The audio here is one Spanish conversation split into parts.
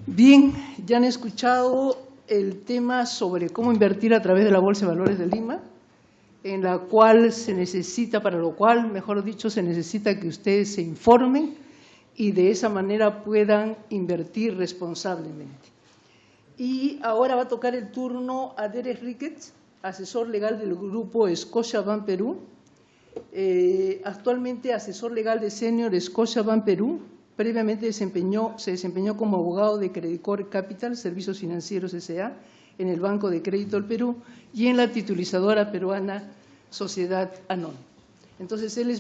Bien, ya han escuchado el tema sobre cómo invertir a través de la Bolsa de Valores de Lima, en la cual se necesita, para lo cual, mejor dicho, se necesita que ustedes se informen y de esa manera puedan invertir responsablemente. Y ahora va a tocar el turno a Derek Ricketts, asesor legal del grupo Scotiabank Perú, actualmente asesor legal de Senior Scotiabank Perú. Previamente se desempeñó como abogado de Credicor Capital, Servicios Financieros S.A., en el Banco de Crédito del Perú y en la titulizadora peruana Sociedad Anónima. Entonces, él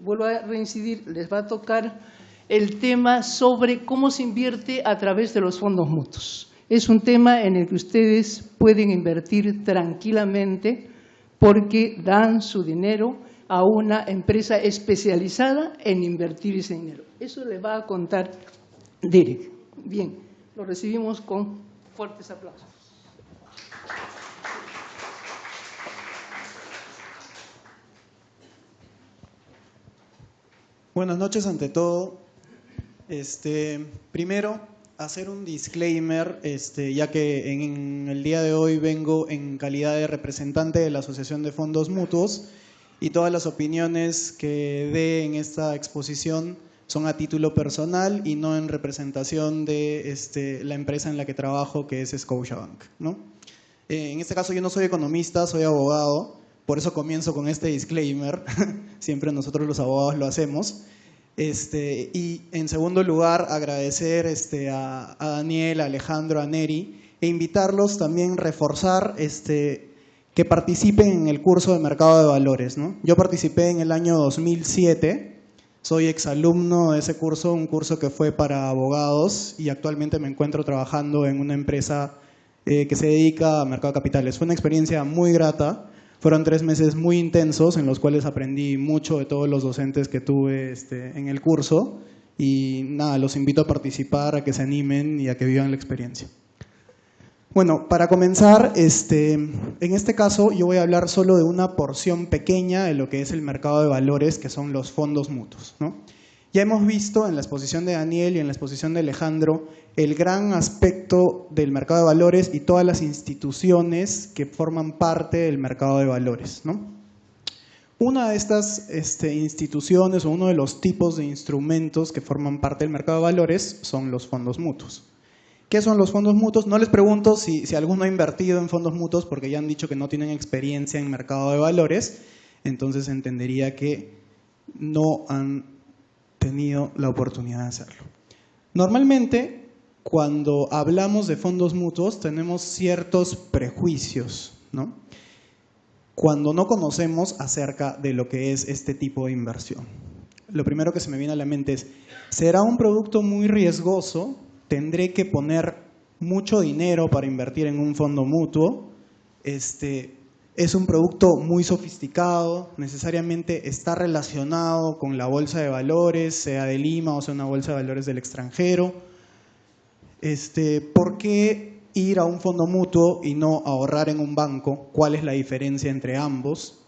vuelvo a reincidir, les va a tocar el tema sobre cómo se invierte a través de los fondos mutuos. Es un tema en el que ustedes pueden invertir tranquilamente porque dan su dinero a una empresa especializada en invertir ese dinero. Eso le va a contar Derek. Bien, lo recibimos con fuertes aplausos. Buenas noches ante todo. Primero, hacer un disclaimer, ya que en el día de hoy vengo en calidad de representante de la Asociación de Fondos Mutuos y todas las opiniones que dé en esta exposición son a título personal y no en representación de la empresa en la que trabajo, que es Scotiabank, ¿no? En este caso yo no soy economista, soy abogado, por eso comienzo con este disclaimer, siempre nosotros los abogados lo hacemos. Y en segundo lugar, agradecer a Daniel, a Alejandro, a Neri, e invitarlos también a reforzar que participen en el curso de Mercado de Valores, ¿no? Yo participé en el año 2007, soy exalumno de ese curso, un curso que fue para abogados y actualmente me encuentro trabajando en una empresa que se dedica a mercado de capitales. Fue una experiencia muy grata. Fueron 3 meses muy intensos en los cuales aprendí mucho de todos los docentes que tuve en el curso y nada, los invito a participar, a que se animen y a que vivan la experiencia. Bueno, para comenzar, en este caso yo voy a hablar solo de una porción pequeña de lo que es el mercado de valores, que son los fondos mutuos, ¿no? Ya hemos visto en la exposición de Daniel y en la exposición de Alejandro el gran aspecto del mercado de valores y todas las instituciones que forman parte del mercado de valores, ¿no? Una de estas instituciones o uno de los tipos de instrumentos que forman parte del mercado de valores son los fondos mutuos. ¿Qué son los fondos mutuos? No les pregunto si alguno ha invertido en fondos mutuos porque ya han dicho que no tienen experiencia en mercado de valores, entonces entendería que no han tenido la oportunidad de hacerlo. Normalmente, cuando hablamos de fondos mutuos, tenemos ciertos prejuicios, ¿no? Cuando no conocemos acerca de lo que es este tipo de inversión. Lo primero que se me viene a la mente es, ¿será un producto muy riesgoso? ¿Tendré que poner mucho dinero para invertir en un fondo mutuo? ¿Es un producto muy sofisticado? ¿Necesariamente está relacionado con la bolsa de valores, sea de Lima o sea una bolsa de valores del extranjero? ¿Por qué ir a un fondo mutuo y no ahorrar en un banco? ¿Cuál es la diferencia entre ambos?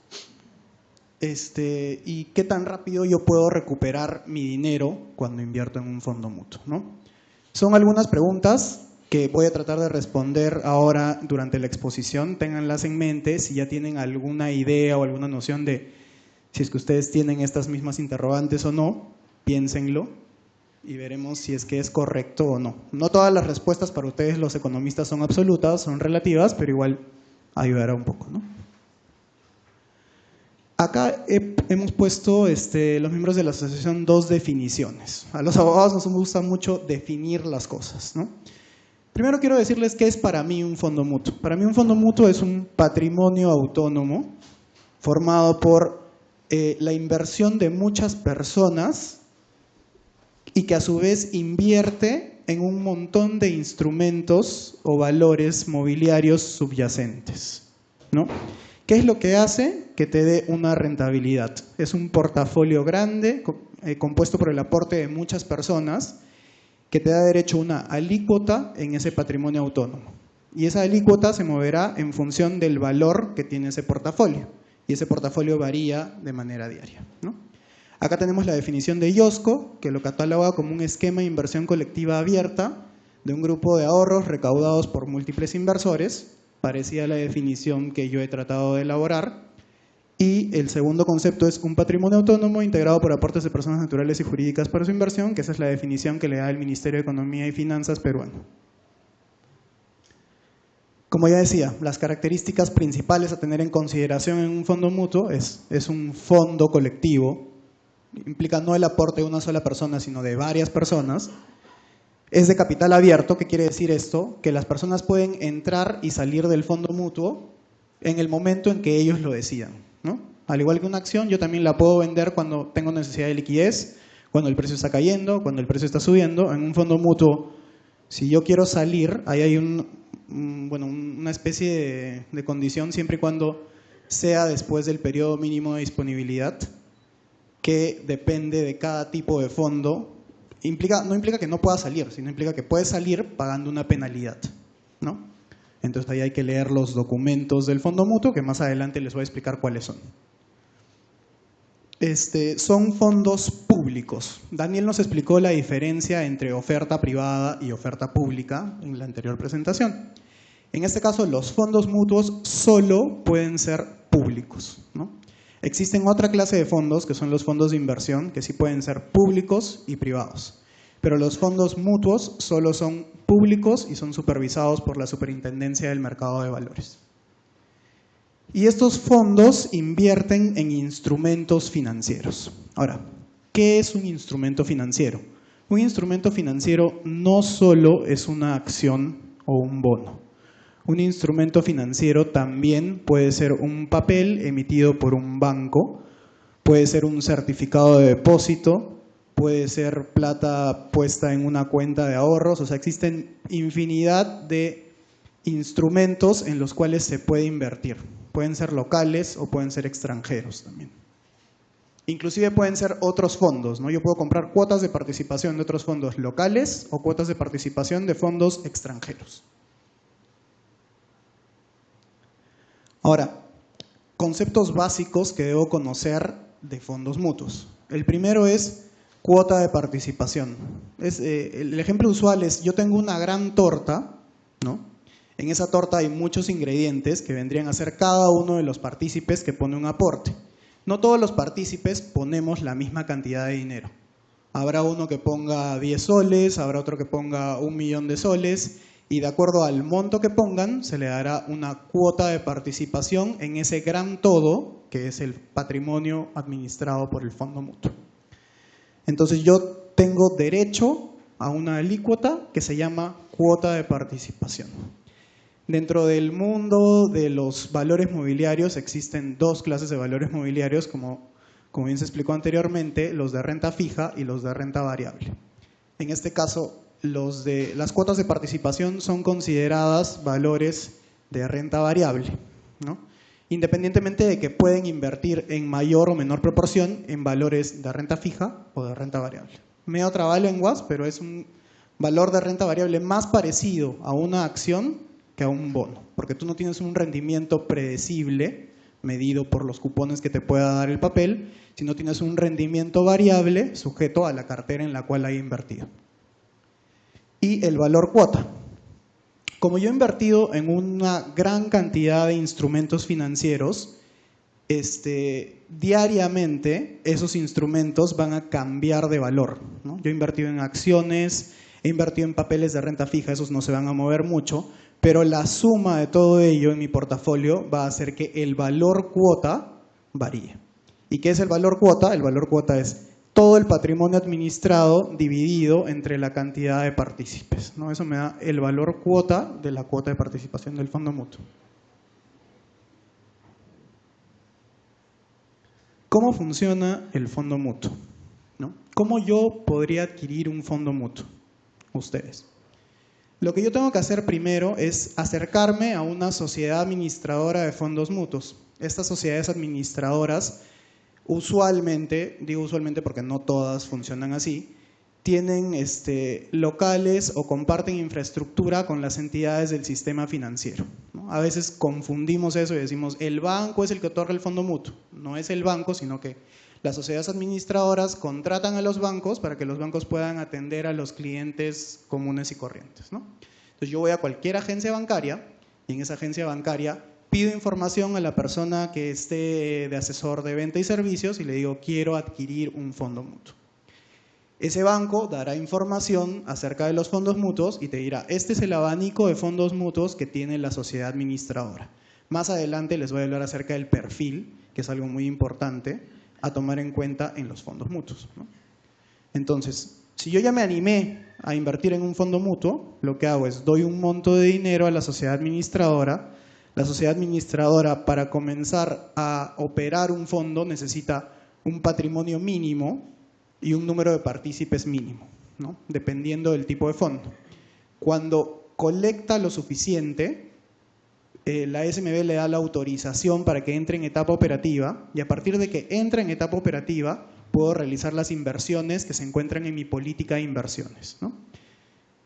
¿Y qué tan rápido yo puedo recuperar mi dinero cuando invierto en un fondo mutuo, ¿no? Son algunas preguntas que voy a tratar de responder ahora durante la exposición. Ténganlas en mente si ya tienen alguna idea o alguna noción de si es que ustedes tienen estas mismas interrogantes o no, piénsenlo y veremos si es que es correcto o no. No todas las respuestas para ustedes los economistas son absolutas, son relativas, pero igual ayudará un poco, ¿no? Acá hemos puesto los miembros de la asociación 2 definiciones. A los abogados nos gusta mucho definir las cosas, ¿no? Primero quiero decirles qué es para mí un fondo mutuo. Para mí un fondo mutuo es un patrimonio autónomo formado por la inversión de muchas personas y que a su vez invierte en un montón de instrumentos o valores mobiliarios subyacentes, ¿no? ¿Qué es lo que hace? Que te dé una rentabilidad. Es un portafolio grande compuesto por el aporte de muchas personas que te da derecho a una alícuota en ese patrimonio autónomo. Y esa alícuota se moverá en función del valor que tiene ese portafolio. Y ese portafolio varía de manera diaria, ¿no? Acá tenemos la definición de IOSCO, que lo cataloga como un esquema de inversión colectiva abierta, de un grupo de ahorros recaudados por múltiples inversores, parecía la definición que yo he tratado de elaborar. Y el segundo concepto es un patrimonio autónomo integrado por aportes de personas naturales y jurídicas para su inversión, que esa es la definición que le da el Ministerio de Economía y Finanzas peruano. Como ya decía, las características principales a tener en consideración en un fondo mutuo es un fondo colectivo, implica no el aporte de una sola persona, sino de varias personas. Es de capital abierto. ¿Qué quiere decir esto? Que las personas pueden entrar y salir del fondo mutuo en el momento en que ellos lo decidan, ¿no? Al igual que una acción, yo también la puedo vender cuando tengo necesidad de liquidez, cuando el precio está cayendo, cuando el precio está subiendo. En un fondo mutuo, si yo quiero salir, ahí hay una especie de condición siempre y cuando sea después del periodo mínimo de disponibilidad, que depende de cada tipo de fondo. No implica que no pueda salir, sino implica que puede salir pagando una penalidad, ¿no? Entonces ahí hay que leer los documentos del fondo mutuo, que más adelante les voy a explicar cuáles son. Son fondos públicos. Daniel nos explicó la diferencia entre oferta privada y oferta pública en la anterior presentación. En este caso, los fondos mutuos solo pueden ser públicos, ¿no? Existen otra clase de fondos, que son los fondos de inversión, que sí pueden ser públicos y privados. Pero los fondos mutuos solo son públicos y son supervisados por la Superintendencia del Mercado de Valores. Y estos fondos invierten en instrumentos financieros. Ahora, ¿qué es un instrumento financiero? Un instrumento financiero no solo es una acción o un bono. Un instrumento financiero también puede ser un papel emitido por un banco, puede ser un certificado de depósito, puede ser plata puesta en una cuenta de ahorros. O sea, existen infinidad de instrumentos en los cuales se puede invertir. Pueden ser locales o pueden ser extranjeros también. Inclusive pueden ser otros fondos, ¿no? Yo puedo comprar cuotas de participación de otros fondos locales o cuotas de participación de fondos extranjeros. Ahora, conceptos básicos que debo conocer de fondos mutuos. El primero es cuota de participación. El ejemplo usual es, yo tengo una gran torta, ¿no? En esa torta hay muchos ingredientes que vendrían a ser cada uno de los partícipes que pone un aporte. No todos los partícipes ponemos la misma cantidad de dinero. Habrá uno que ponga 10 soles, habrá otro que ponga 1 millón de soles, y de acuerdo al monto que pongan, se le dará una cuota de participación en ese gran todo, que es el patrimonio administrado por el fondo mutuo. Entonces yo tengo derecho a una alícuota que se llama cuota de participación. Dentro del mundo de los valores mobiliarios existen dos clases de valores mobiliarios, como bien se explicó anteriormente, los de renta fija y los de renta variable. En este caso, las cuotas de participación son consideradas valores de renta variable, ¿no? Independientemente de que pueden invertir en mayor o menor proporción en valores de renta fija o de renta variable. Medio trabalenguas, pero es un valor de renta variable más parecido a una acción que a un bono, porque tú no tienes un rendimiento predecible medido por los cupones que te pueda dar el papel, sino tienes un rendimiento variable sujeto a la cartera en la cual hay invertido. Y el valor cuota. Como yo he invertido en una gran cantidad de instrumentos financieros, diariamente esos instrumentos van a cambiar de valor, ¿no? Yo he invertido en acciones, he invertido en papeles de renta fija, esos no se van a mover mucho, pero la suma de todo ello en mi portafolio va a hacer que el valor cuota varíe. ¿Y qué es el valor cuota? El valor cuota es todo el patrimonio administrado dividido entre la cantidad de partícipes, ¿no? Eso me da el valor cuota de la cuota de participación del fondo mutuo. ¿Cómo funciona el fondo mutuo? ¿No? ¿Cómo yo podría adquirir un fondo mutuo? Ustedes. Lo que yo tengo que hacer primero es acercarme a una sociedad administradora de fondos mutuos. Estas sociedades administradoras usualmente, digo usualmente porque no todas funcionan así, tienen locales o comparten infraestructura con las entidades del sistema financiero, ¿no? A veces confundimos eso y decimos, el banco es el que otorga el fondo mutuo. No es el banco, sino que Las sociedades administradoras contratan a los bancos para que los bancos puedan atender a los clientes comunes y corrientes, ¿no? Entonces yo voy a cualquier agencia bancaria y en esa agencia bancaria pido información a la persona que esté de asesor de venta y servicios y le digo, quiero adquirir un fondo mutuo. Ese banco dará información acerca de los fondos mutuos y te dirá, este es el abanico de fondos mutuos que tiene la sociedad administradora. Más adelante les voy a hablar acerca del perfil, que es algo muy importante a tomar en cuenta en los fondos mutuos, ¿no? Entonces, si yo ya me animé a invertir en un fondo mutuo, lo que hago es doy un monto de dinero a la sociedad administradora. La sociedad administradora, para comenzar a operar un fondo, necesita un patrimonio mínimo y un número de partícipes mínimo, ¿no? Dependiendo del tipo de fondo. Cuando colecta lo suficiente, la SMB le da la autorización para que entre en etapa operativa y a partir de que entra en etapa operativa puedo realizar las inversiones que se encuentran en mi política de inversiones, ¿no?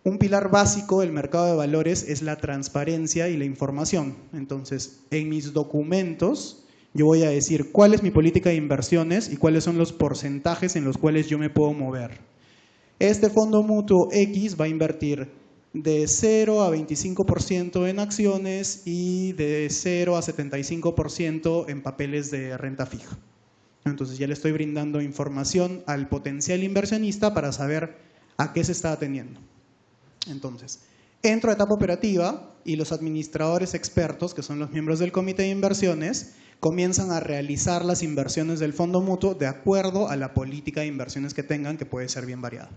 Un pilar básico del mercado de valores es la transparencia y la información. Entonces, en mis documentos yo voy a decir cuál es mi política de inversiones y cuáles son los porcentajes en los cuales yo me puedo mover. Este fondo mutuo X va a invertir de 0 a 25% en acciones y de 0 a 75% en papeles de renta fija. Entonces ya le estoy brindando información al potencial inversionista para saber a qué se está atendiendo. Entonces, entro a etapa operativa y los administradores expertos, que son los miembros del comité de inversiones, comienzan a realizar las inversiones del fondo mutuo de acuerdo a la política de inversiones que tengan, que puede ser bien variada.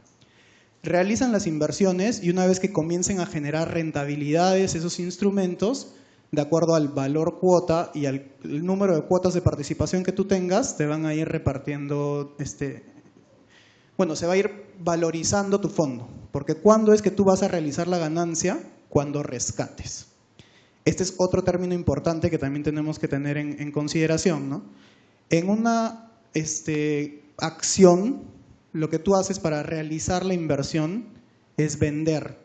Realizan las inversiones y una vez que comiencen a generar rentabilidades esos instrumentos, de acuerdo al valor cuota y al número de cuotas de participación que tú tengas, te van a ir repartiendo, se va a ir valorizando tu fondo. Porque ¿cuándo es que tú vas a realizar la ganancia? Cuando rescates. Este es otro término importante que también tenemos que tener en consideración, ¿no? En una acción, lo que tú haces para realizar la inversión es vender.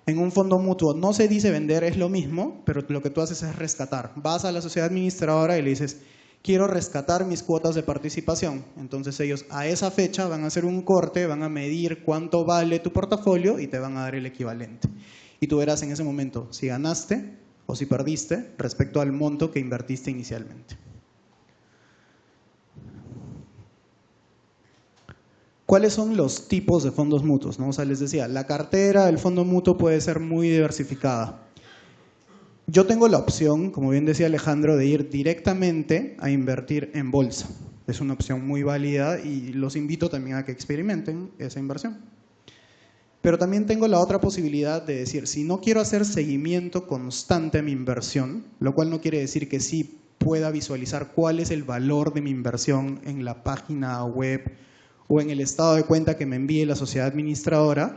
En un fondo mutuo no se dice vender, es lo mismo, pero lo que tú haces es rescatar. Vas a la sociedad administradora y le dices, quiero rescatar mis cuotas de participación. Entonces ellos a esa fecha van a hacer un corte, van a medir cuánto vale tu portafolio y te van a dar el equivalente. Y tú verás en ese momento si ganaste o si perdiste respecto al monto que invertiste inicialmente. ¿Cuáles son los tipos de fondos mutuos, ¿no? O sea, les decía, la cartera del fondo mutuo puede ser muy diversificada. Yo tengo la opción, como bien decía Alejandro, de ir directamente a invertir en bolsa. Es una opción muy válida y los invito también a que experimenten esa inversión. Pero también tengo la otra posibilidad de decir, si no quiero hacer seguimiento constante a mi inversión, lo cual no quiere decir que sí pueda visualizar cuál es el valor de mi inversión en la página web o en el estado de cuenta que me envíe la sociedad administradora,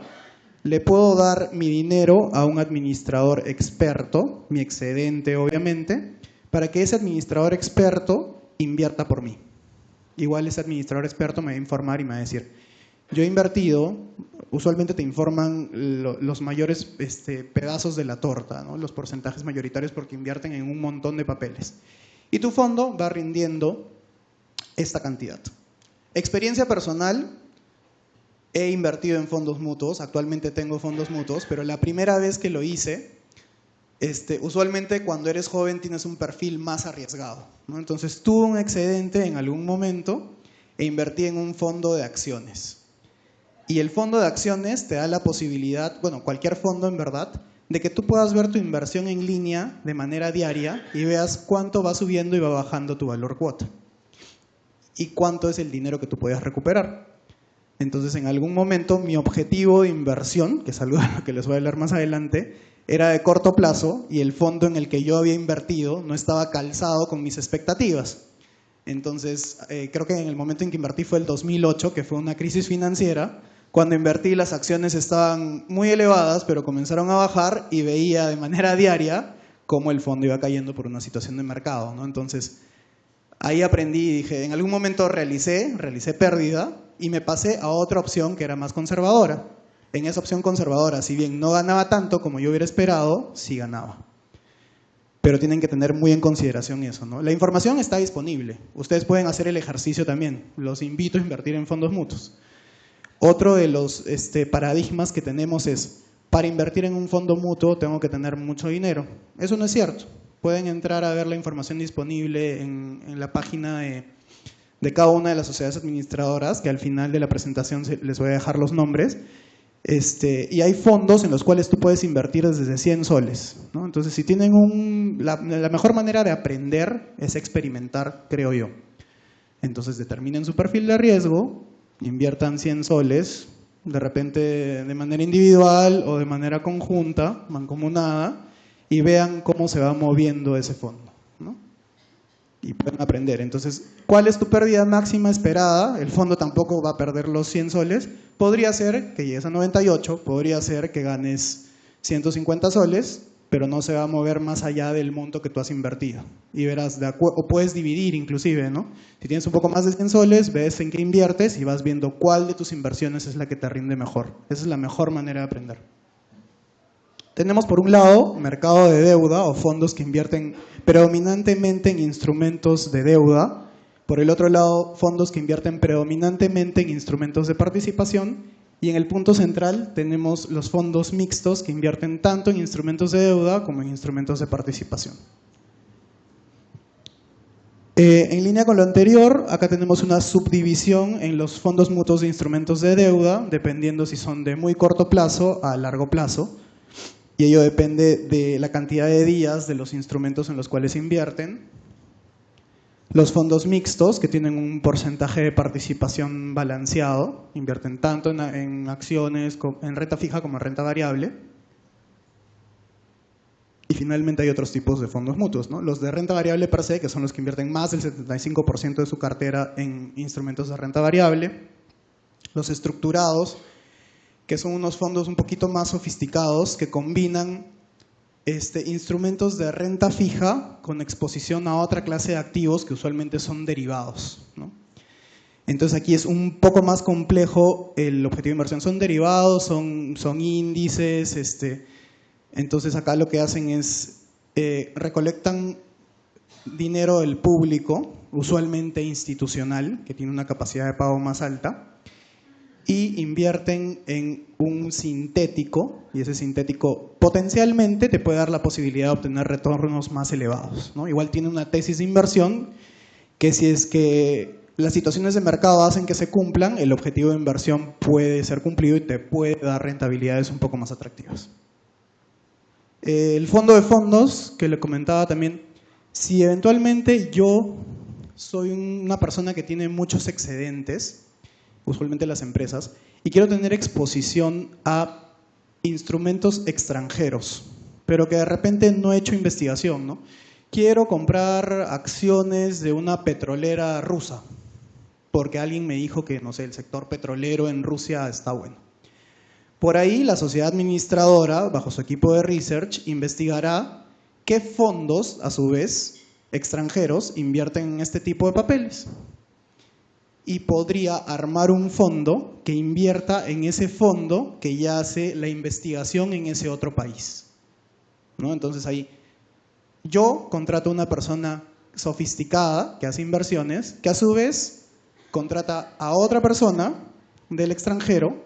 le puedo dar mi dinero a un administrador experto, mi excedente obviamente, para que ese administrador experto invierta por mí. Igual ese administrador experto me va a informar y me va a decir, yo he invertido, usualmente te informan los mayores pedazos de la torta, ¿no? Los porcentajes mayoritarios porque invierten en un montón de papeles. Y tu fondo va rindiendo esta cantidad. Experiencia personal, he invertido en fondos mutuos, actualmente tengo fondos mutuos, pero la primera vez que lo hice, usualmente cuando eres joven tienes un perfil más arriesgado, ¿no? Entonces tuve un excedente en algún momento e invertí en un fondo de acciones. Y el fondo de acciones te da la posibilidad, bueno, cualquier fondo en verdad, de que tú puedas ver tu inversión en línea de manera diaria y veas cuánto va subiendo y va bajando tu valor cuota. Y cuánto es el dinero que tú puedes recuperar. Entonces, en algún momento, mi objetivo de inversión, que es algo de lo que les voy a hablar más adelante, era de corto plazo y el fondo en el que yo había invertido no estaba calzado con mis expectativas. Entonces, creo que en el momento en que invertí fue el 2008, que fue una crisis financiera. Cuando invertí, las acciones estaban muy elevadas, pero comenzaron a bajar y veía de manera diaria cómo el fondo iba cayendo por una situación de mercado, ¿no? Entonces, ahí aprendí y dije, en algún momento realicé pérdida y me pasé a otra opción que era más conservadora. En esa opción conservadora, si bien no ganaba tanto como yo hubiera esperado, sí ganaba. pero tienen que tener muy en consideración eso, ¿no? La información está disponible. Ustedes pueden hacer el ejercicio también. Los invito a invertir en fondos mutuos. Otro de los paradigmas que tenemos es, para invertir en un fondo mutuo tengo que tener mucho dinero. Eso no es cierto. Pueden entrar a ver la información disponible en la página de cada una de las sociedades administradoras, que al final de la presentación les voy a dejar los nombres. Y hay fondos en los cuales tú puedes invertir desde 100 soles, ¿no? Entonces, si tienen la mejor manera de aprender es experimentar, creo yo. Entonces, determinen su perfil de riesgo, inviertan 100 soles, de repente de manera individual o de manera conjunta, mancomunada, y vean cómo se va moviendo ese fondo, ¿no? Y pueden aprender. Entonces, ¿cuál es tu pérdida máxima esperada? El fondo tampoco va a perder los 100 soles. Podría ser que llegues a 98, podría ser que ganes 150 soles, pero no se va a mover más allá del monto que tú has invertido. Y verás, o puedes dividir inclusive, ¿no? Si tienes un poco más de 100 soles, ves en qué inviertes y vas viendo cuál de tus inversiones es la que te rinde mejor. Esa es la mejor manera de aprender. Tenemos por un lado mercado de deuda o fondos que invierten predominantemente en instrumentos de deuda. Por el otro lado, fondos que invierten predominantemente en instrumentos de participación. Y en el punto central tenemos los fondos mixtos que invierten tanto en instrumentos de deuda como en instrumentos de participación. En línea con lo anterior, acá tenemos una subdivisión en los fondos mutuos de instrumentos de deuda, dependiendo si son de muy corto plazo a largo plazo. Y ello depende de la cantidad de días de los instrumentos en los cuales invierten. Los fondos mixtos, que tienen un porcentaje de participación balanceado, invierten tanto en acciones, en renta fija como en renta variable. Y finalmente hay otros tipos de fondos mutuos, ¿no? Los de renta variable per se, que son los que invierten más del 75% de su cartera en instrumentos de renta variable. Los estructurados, que son unos fondos un poquito más sofisticados que combinan instrumentos de renta fija con exposición a otra clase de activos que usualmente son derivados, ¿no? Entonces aquí es un poco más complejo el objetivo de inversión. Son derivados, son índices, entonces acá lo que hacen es recolectan dinero del público, usualmente institucional, que tiene una capacidad de pago más alta, y invierten en un sintético, y ese sintético potencialmente te puede dar la posibilidad de obtener retornos más elevados, ¿no? Igual tiene una tesis de inversión que si es que las situaciones de mercado hacen que se cumplan, el objetivo de inversión puede ser cumplido y te puede dar rentabilidades un poco más atractivas. El fondo de fondos, que le comentaba también, si eventualmente yo soy una persona que tiene muchos excedentes, usualmente las empresas, y quiero tener exposición a instrumentos extranjeros, pero que de repente no he hecho investigación, ¿no? Quiero comprar acciones de una petrolera rusa, porque alguien me dijo que, no sé, el sector petrolero en Rusia está bueno. Por ahí la sociedad administradora, bajo su equipo de research, investigará qué fondos, a su vez, extranjeros, invierten en este tipo de papeles. Y podría armar un fondo que invierta en ese fondo que ya hace la investigación en ese otro país, ¿no? Entonces ahí yo contrato a una persona sofisticada que hace inversiones, que a su vez contrata a otra persona del extranjero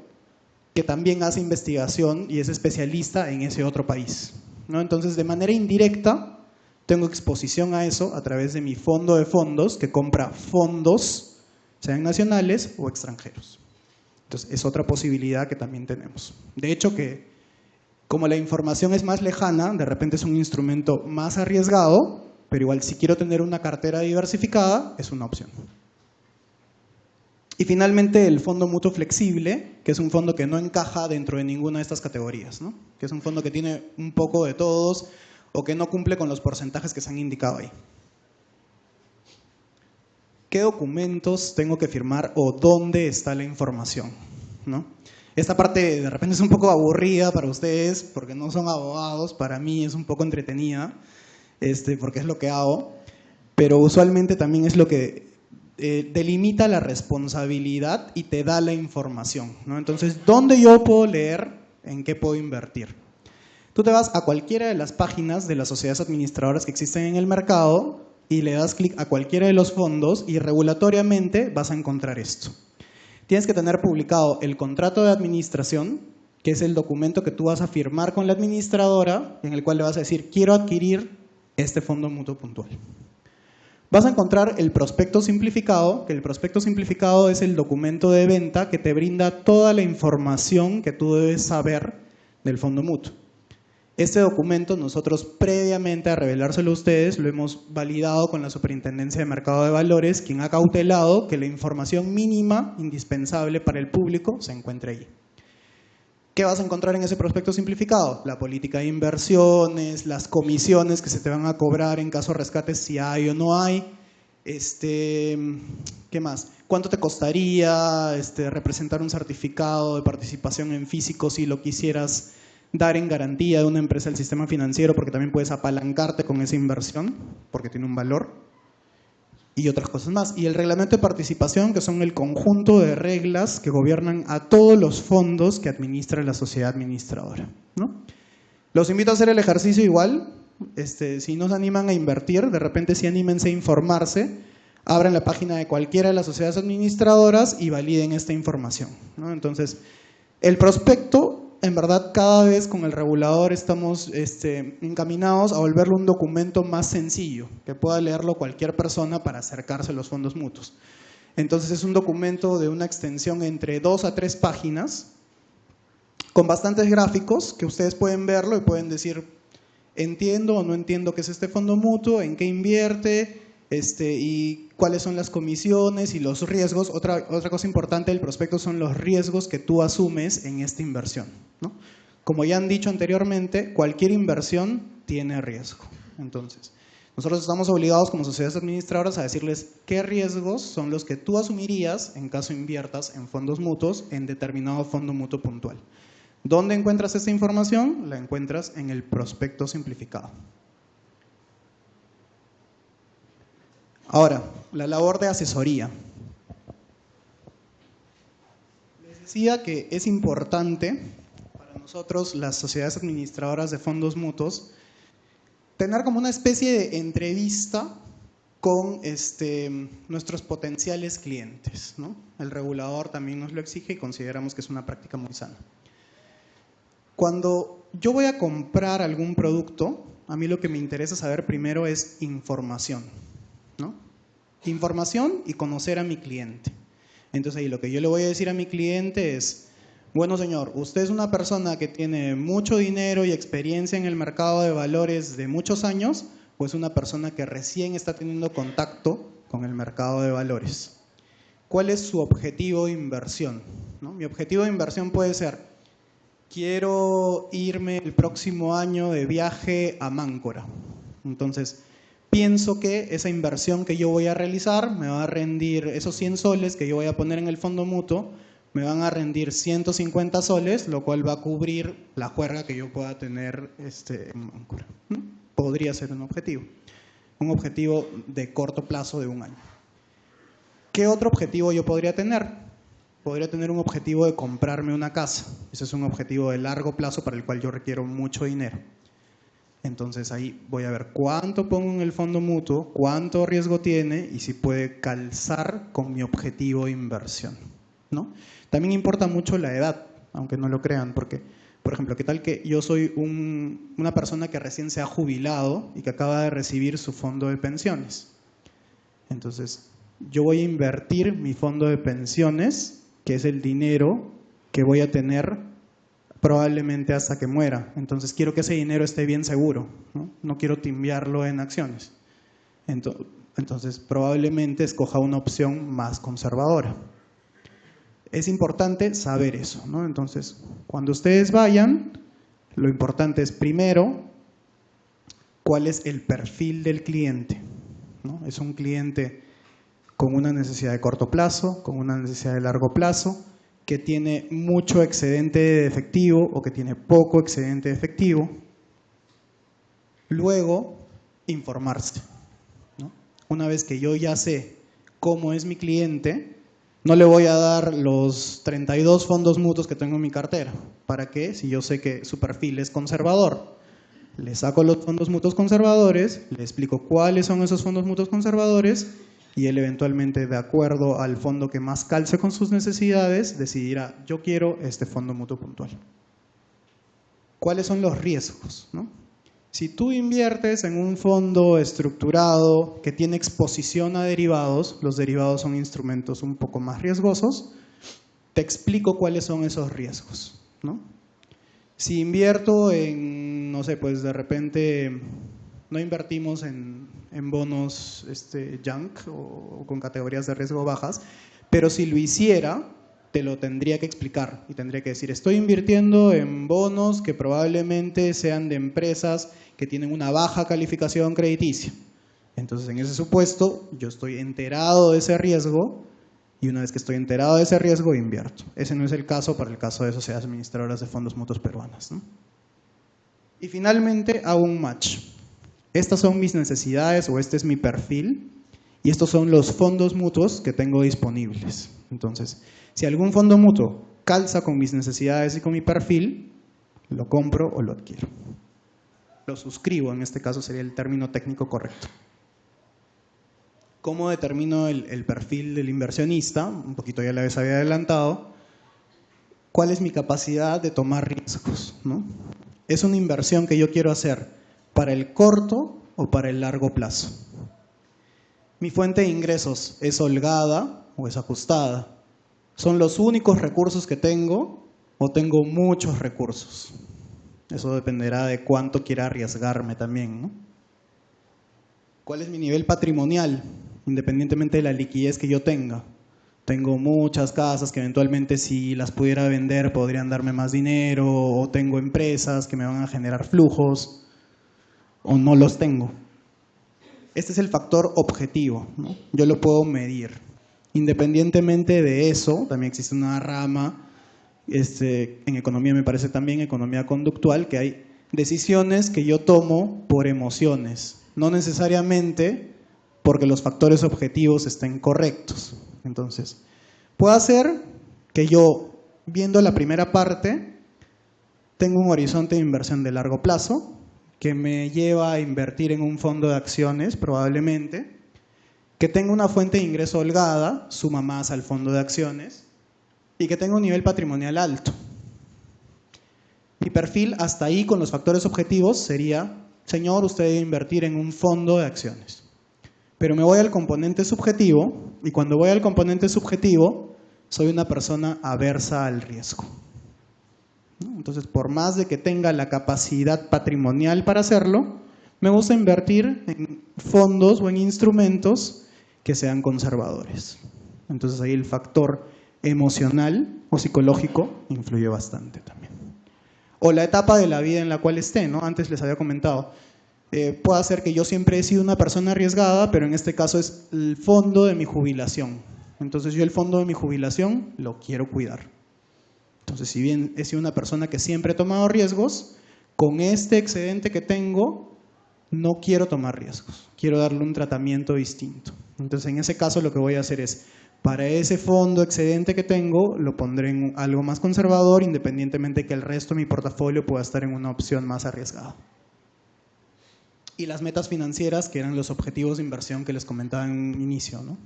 que también hace investigación y es especialista en ese otro país, ¿no? Entonces, de manera indirecta, tengo exposición a eso a través de mi fondo de fondos que compra fondos, sean nacionales o extranjeros. Entonces, es otra posibilidad que también tenemos. De hecho, que como la información es más lejana, de repente es un instrumento más arriesgado, pero igual si quiero tener una cartera diversificada, es una opción. Y finalmente el fondo mutuo flexible, que es un fondo que no encaja dentro de ninguna de estas categorías, ¿no? Que es un fondo que tiene un poco de todos o que no cumple con los porcentajes que se han indicado ahí. ¿Qué documentos tengo que firmar o dónde está la información, ¿no? Esta parte de repente es un poco aburrida para ustedes porque no son abogados, para mí es un poco entretenida, porque es lo que hago, pero usualmente también es lo que delimita la responsabilidad y te da la información, ¿no? Entonces, ¿dónde yo puedo leer en qué puedo invertir? Tú te vas a cualquiera de las páginas de las sociedades administradoras que existen en el mercado y le das clic a cualquiera de los fondos y regulatoriamente vas a encontrar esto. Tienes que tener publicado el contrato de administración, que es el documento que tú vas a firmar con la administradora, en el cual le vas a decir, quiero adquirir este fondo mutuo puntual. Vas a encontrar el prospecto simplificado, que el prospecto simplificado es el documento de venta que te brinda toda la información que tú debes saber del fondo mutuo. Este documento nosotros previamente a revelárselo a ustedes lo hemos validado con la Superintendencia de Mercado de Valores, quien ha cautelado que la información mínima indispensable para el público se encuentre allí. ¿Qué vas a encontrar en ese prospecto simplificado? La política de inversiones, las comisiones que se te van a cobrar en caso de rescates si hay o no hay. ¿Qué más? ¿Cuánto te costaría representar un certificado de participación en físico si lo quisieras dar en garantía de una empresa del sistema financiero, porque también puedes apalancarte con esa inversión, porque tiene un valor, y otras cosas más? Y el reglamento de participación, que son el conjunto de reglas que gobiernan a todos los fondos que administra la sociedad administradora, ¿no? Los invito a hacer el ejercicio igual. Si no se animan a invertir, de repente sí anímense a informarse, abran la página de cualquiera de las sociedades administradoras y validen esta información, ¿no? Entonces, el prospecto, en verdad, cada vez con el regulador estamos encaminados a volverlo un documento más sencillo, que pueda leerlo cualquier persona para acercarse a los fondos mutuos. Entonces es un documento de una extensión entre 2 a 3 páginas, con bastantes gráficos, que ustedes pueden verlo y pueden decir, entiendo o no entiendo qué es este fondo mutuo, en qué invierte, y cuáles son las comisiones y los riesgos. Otra cosa importante del prospecto son los riesgos que tú asumes en esta inversión, ¿no? Como ya han dicho anteriormente, cualquier inversión tiene riesgo. Entonces, nosotros estamos obligados como sociedades administradoras a decirles qué riesgos son los que tú asumirías en caso inviertas en fondos mutuos en determinado fondo mutuo puntual. ¿Dónde encuentras esta información? La encuentras en el prospecto simplificado. Ahora, la labor de asesoría. Les decía que es importante para nosotros, las sociedades administradoras de fondos mutuos, tener como una especie de entrevista con nuestros potenciales clientes, ¿no? El regulador también nos lo exige y consideramos que es una práctica muy sana. Cuando yo voy a comprar algún producto, a mí lo que me interesa saber primero es información, ¿no? Información y conocer a mi cliente. Entonces ahí lo que yo le voy a decir a mi cliente es, bueno señor, usted es una persona que tiene mucho dinero y experiencia en el mercado de valores de muchos años, o es una persona que recién está teniendo contacto con el mercado de valores. ¿Cuál es su objetivo de inversión? ¿No? Mi objetivo de inversión puede ser, quiero irme el próximo año de viaje a Máncora. Entonces, pienso que esa inversión que yo voy a realizar me va a rendir, esos 100 soles que yo voy a poner en el fondo mutuo, me van a rendir 150 soles, lo cual va a cubrir la juerga que yo pueda tener en Máncora, ¿no? Podría ser un objetivo de corto plazo de un año. ¿Qué otro objetivo yo podría tener? Podría tener un objetivo de comprarme una casa. Ese es un objetivo de largo plazo para el cual yo requiero mucho dinero. Entonces ahí voy a ver cuánto pongo en el fondo mutuo, cuánto riesgo tiene y si puede calzar con mi objetivo de inversión, ¿no? También importa mucho la edad, aunque no lo crean, porque, por ejemplo, ¿qué tal que yo soy una persona que recién se ha jubilado y que acaba de recibir su fondo de pensiones? Entonces, yo voy a invertir mi fondo de pensiones, que es el dinero que voy a tener probablemente hasta que muera. Entonces quiero que ese dinero esté bien seguro, ¿no? No quiero timbiarlo en acciones. Entonces probablemente escoja una opción más conservadora. Es importante saber eso, ¿no? Entonces, cuando ustedes vayan, lo importante es primero, ¿cuál es el perfil del cliente? ¿No? ¿Es un cliente con una necesidad de corto plazo, con una necesidad de largo plazo, que tiene mucho excedente de efectivo o que tiene poco excedente de efectivo? Luego, informarse, ¿no? Una vez que yo ya sé cómo es mi cliente, No le voy a dar los 32 fondos mutuos que tengo en mi cartera. ¿Para qué? Si yo sé que su perfil es conservador. Le saco los fondos mutuos conservadores, le explico cuáles son esos fondos mutuos conservadores y él eventualmente, de acuerdo al fondo que más calce con sus necesidades, decidirá, yo quiero este fondo mutuo puntual. ¿Cuáles son los riesgos, ¿no? Si tú inviertes en un fondo estructurado que tiene exposición a derivados, los derivados son instrumentos un poco más riesgosos, te explico cuáles son esos riesgos, ¿no? Si invierto en, no sé, pues de repente no invertimos en bonos junk o con categorías de riesgo bajas, pero si lo hiciera, te lo tendría que explicar y tendría que decir, estoy invirtiendo en bonos que probablemente sean de empresas que tienen una baja calificación crediticia. Entonces, en ese supuesto, yo estoy enterado de ese riesgo y una vez que estoy enterado de ese riesgo, invierto. Ese no es el caso para el caso de sociedades administradoras de fondos mutuos peruanas, ¿no? Y finalmente, hago un match. Estas son mis necesidades o este es mi perfil y estos son los fondos mutuos que tengo disponibles. Entonces, si algún fondo mutuo calza con mis necesidades y con mi perfil, lo compro o lo adquiero. Lo suscribo, en este caso sería el término técnico correcto. ¿Cómo determino el perfil del inversionista? Un poquito ya les había adelantado. ¿Cuál es mi capacidad de tomar riesgos, ¿no? ¿Es una inversión que yo quiero hacer para el corto o para el largo plazo? ¿Mi fuente de ingresos es holgada o es ajustada? ¿Son los únicos recursos que tengo o tengo muchos recursos? Eso dependerá de cuánto quiera arriesgarme también, ¿no? ¿Cuál es mi nivel patrimonial? Independientemente de la liquidez que yo tenga. Tengo muchas casas que eventualmente si las pudiera vender podrían darme más dinero, o tengo empresas que me van a generar flujos, o no los tengo. Este es el factor objetivo, ¿no? Yo lo puedo medir. Independientemente de eso, también existe una rama, en economía me parece también, economía conductual, que hay decisiones que yo tomo por emociones, no necesariamente porque los factores objetivos estén correctos. Entonces, puede ser que yo, viendo la primera parte, tengo un horizonte de inversión de largo plazo que me lleva a invertir en un fondo de acciones, probablemente, que tenga una fuente de ingreso holgada, suma más al fondo de acciones, y que tenga un nivel patrimonial alto. Mi perfil hasta ahí con los factores objetivos sería, señor, usted debe invertir en un fondo de acciones. Pero me voy al componente subjetivo, y cuando voy al componente subjetivo, soy una persona aversa al riesgo. Entonces, por más de que tenga la capacidad patrimonial para hacerlo, me gusta invertir en fondos o en instrumentos que sean conservadores. Entonces, ahí el factor emocional o psicológico influye bastante también. O la etapa de la vida en la cual esté, ¿no? Antes les había comentado. Puede ser que yo siempre he sido una persona arriesgada, pero en este caso es el fondo de mi jubilación. Entonces yo el fondo de mi jubilación lo quiero cuidar. Entonces si bien he sido una persona que siempre he tomado riesgos, con este excedente que tengo no quiero tomar riesgos. Quiero darle un tratamiento distinto. Entonces en ese caso lo que voy a hacer es, para ese fondo excedente que tengo, lo pondré en algo más conservador, independientemente que el resto de mi portafolio pueda estar en una opción más arriesgada. Y las metas financieras, que eran los objetivos de inversión que les comentaba en un inicio, ¿no?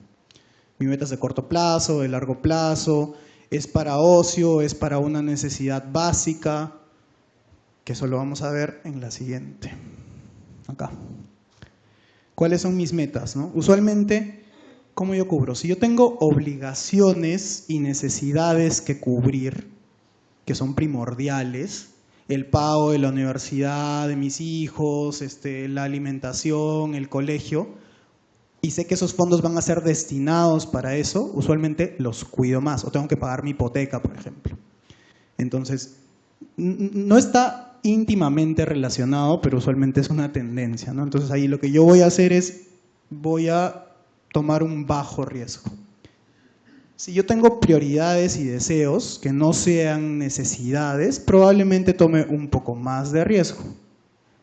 Mi meta es de corto plazo, de largo plazo, es para ocio, es para una necesidad básica, que eso lo vamos a ver en la siguiente. Acá. ¿Cuáles son mis metas, no? Usualmente, ¿cómo yo cubro? Si yo tengo obligaciones y necesidades que cubrir, que son primordiales, el pago de la universidad de mis hijos, la alimentación, el colegio, y sé que esos fondos van a ser destinados para eso, usualmente los cuido más, o tengo que pagar mi hipoteca, por ejemplo. Entonces, no está íntimamente relacionado, pero usualmente es una tendencia, ¿no? Entonces ahí lo que yo voy a hacer es, voy a tomar un bajo riesgo. Si yo tengo prioridades y deseos que no sean necesidades, probablemente tome un poco más de riesgo.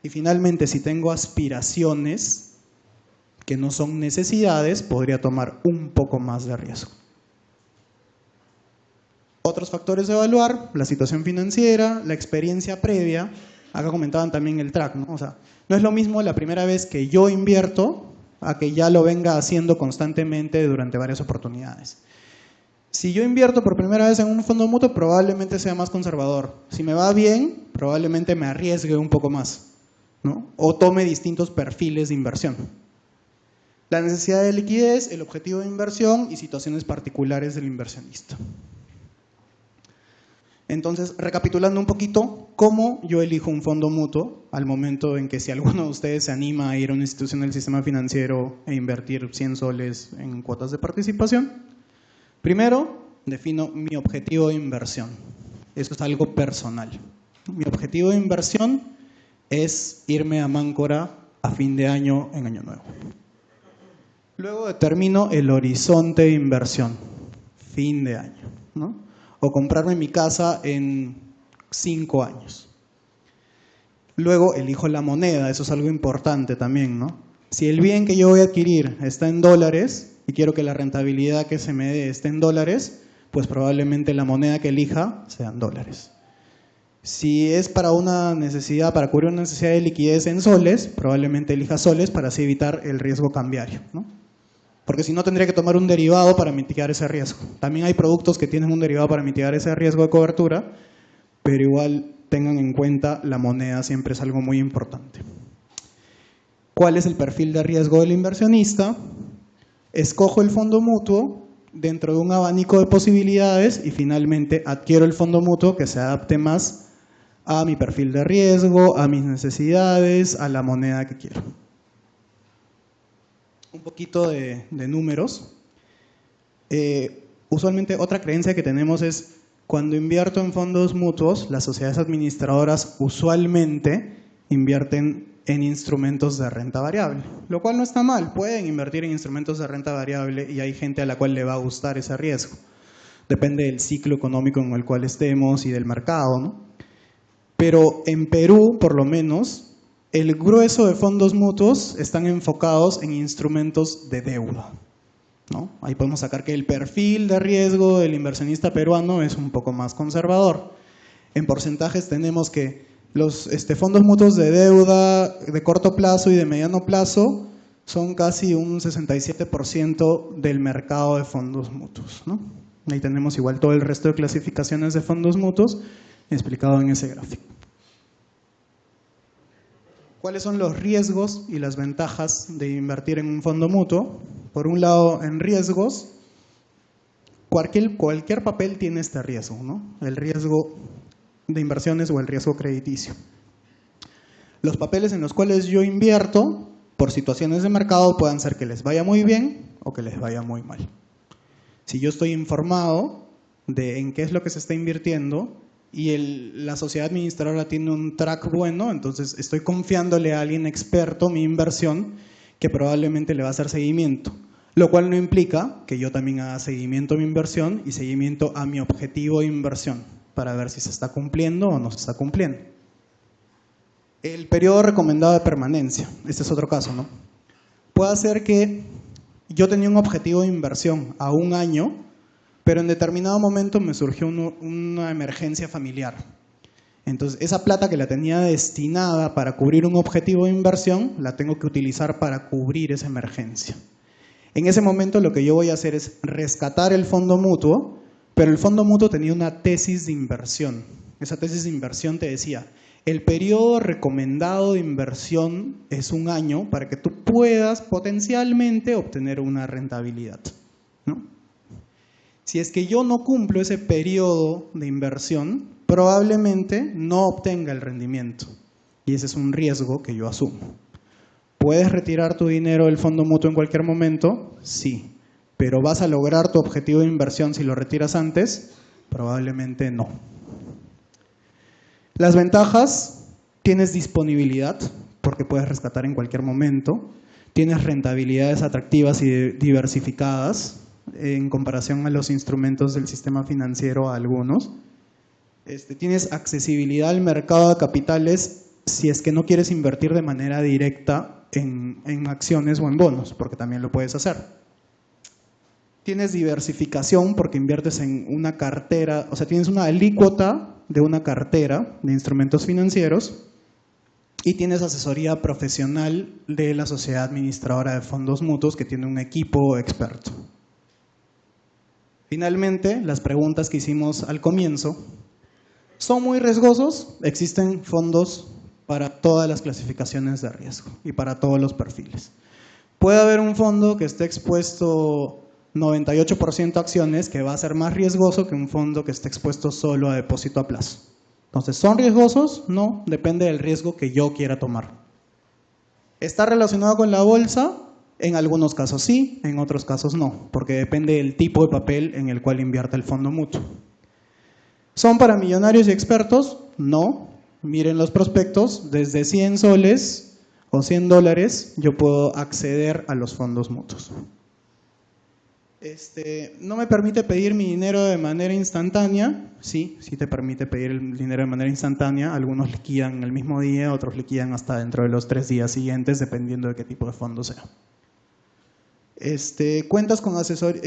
Y finalmente, si tengo aspiraciones que no son necesidades, podría tomar un poco más de riesgo. Otros factores a evaluar: la situación financiera, la experiencia previa. Acá comentaban también el track, ¿no? O sea, no es lo mismo la primera vez que yo invierto a que ya lo venga haciendo constantemente durante varias oportunidades. Si yo invierto por primera vez en un fondo mutuo, probablemente sea más conservador. Si me va bien, probablemente me arriesgue un poco más, ¿no? O tome distintos perfiles de inversión. La necesidad de liquidez, el objetivo de inversión y situaciones particulares del inversionista. Entonces, recapitulando un poquito, ¿cómo yo elijo un fondo mutuo al momento en que si alguno de ustedes se anima a ir a una institución del sistema financiero e invertir 100 soles en cuotas de participación? Primero, defino mi objetivo de inversión. Eso es algo personal. Mi objetivo de inversión es irme a Máncora a fin de año en Año Nuevo. Luego determino el horizonte de inversión, fin de año, ¿no? O comprarme mi casa en 5 años. Luego elijo la moneda, eso es algo importante también, ¿no? Si el bien que yo voy a adquirir está en dólares y quiero que la rentabilidad que se me dé esté en dólares, pues probablemente la moneda que elija sean dólares. Si es para una necesidad, para cubrir una necesidad de liquidez en soles, probablemente elija soles para así evitar el riesgo cambiario, ¿no? Porque si no, tendría que tomar un derivado para mitigar ese riesgo. También hay productos que tienen un derivado para mitigar ese riesgo de cobertura, pero igual tengan en cuenta la moneda, siempre es algo muy importante. ¿Cuál es el perfil de riesgo del inversionista? Escojo el fondo mutuo dentro de un abanico de posibilidades y finalmente adquiero el fondo mutuo que se adapte más a mi perfil de riesgo, a mis necesidades, a la moneda que quiero. Un poquito de números. Usualmente otra creencia que tenemos es cuando invierto en fondos mutuos, las sociedades administradoras usualmente invierten en instrumentos de renta variable, lo cual no está mal, pueden invertir en instrumentos de renta variable y hay gente a la cual le va a gustar ese riesgo. Depende del ciclo económico en el cual estemos y del mercado, ¿no? Pero en Perú, por lo menos, el grueso de fondos mutuos están enfocados en instrumentos de deuda, ¿no? Ahí podemos sacar que el perfil de riesgo del inversionista peruano es un poco más conservador. En porcentajes tenemos que los fondos mutuos de deuda de corto plazo y de mediano plazo son casi un 67% del mercado de fondos mutuos, ¿no? Ahí tenemos igual todo el resto de clasificaciones de fondos mutuos explicado en ese gráfico. ¿Cuáles son los riesgos y las ventajas de invertir en un fondo mutuo? Por un lado, en riesgos, cualquier papel tiene este riesgo, ¿no? El riesgo de inversiones o el riesgo crediticio. Los papeles en los cuales yo invierto, por situaciones de mercado, pueden ser que les vaya muy bien o que les vaya muy mal. Si yo estoy informado de en qué es lo que se está invirtiendo, y la sociedad administradora tiene un track bueno, entonces estoy confiándole a alguien experto mi inversión que probablemente le va a hacer seguimiento, lo cual no implica que yo también haga seguimiento a mi inversión y seguimiento a mi objetivo de inversión para ver si se está cumpliendo o no se está cumpliendo. El periodo recomendado de permanencia, este es otro caso, ¿no? Puede ser que yo tenía un objetivo de inversión a 1 año, pero en determinado momento me surgió una emergencia familiar. Entonces, esa plata que la tenía destinada para cubrir un objetivo de inversión, la tengo que utilizar para cubrir esa emergencia. En ese momento lo que yo voy a hacer es rescatar el fondo mutuo, pero el fondo mutuo tenía una tesis de inversión. Esa tesis de inversión te decía, el periodo recomendado de inversión es 1 año para que tú puedas potencialmente obtener una rentabilidad, ¿no? Si es que yo no cumplo ese periodo de inversión, probablemente no obtenga el rendimiento. Y ese es un riesgo que yo asumo. ¿Puedes retirar tu dinero del fondo mutuo en cualquier momento? Sí. ¿Pero vas a lograr tu objetivo de inversión si lo retiras antes? Probablemente no. Las ventajas: tienes disponibilidad, porque puedes rescatar en cualquier momento. Tienes rentabilidades atractivas y diversificadas, en comparación a los instrumentos del sistema financiero, a algunos. Tienes accesibilidad al mercado de capitales si es que no quieres invertir de manera directa en acciones o en bonos, porque también lo puedes hacer. Tienes diversificación porque inviertes en una cartera, o sea, tienes una alícuota de una cartera de instrumentos financieros y tienes asesoría profesional de la sociedad administradora de fondos mutuos que tiene un equipo experto. Finalmente, las preguntas que hicimos al comienzo, ¿son muy riesgosos? Existen fondos para todas las clasificaciones de riesgo y para todos los perfiles. Puede haber un fondo que esté expuesto 98% a acciones, que va a ser más riesgoso que un fondo que esté expuesto solo a depósito a plazo. Entonces, ¿son riesgosos? No, depende del riesgo que yo quiera tomar. ¿Está relacionado con la bolsa? En algunos casos sí, en otros casos no, porque depende del tipo de papel en el cual invierte el fondo mutuo. ¿Son para millonarios y expertos? No. Miren los prospectos, desde 100 soles o 100 dólares yo puedo acceder a los fondos mutuos. No me permite pedir mi dinero de manera instantánea. Sí, sí te permite pedir el dinero de manera instantánea. Algunos liquidan el mismo día, otros liquidan hasta dentro de los 3 días siguientes, dependiendo de qué tipo de fondo sea. Cuentas con asesor.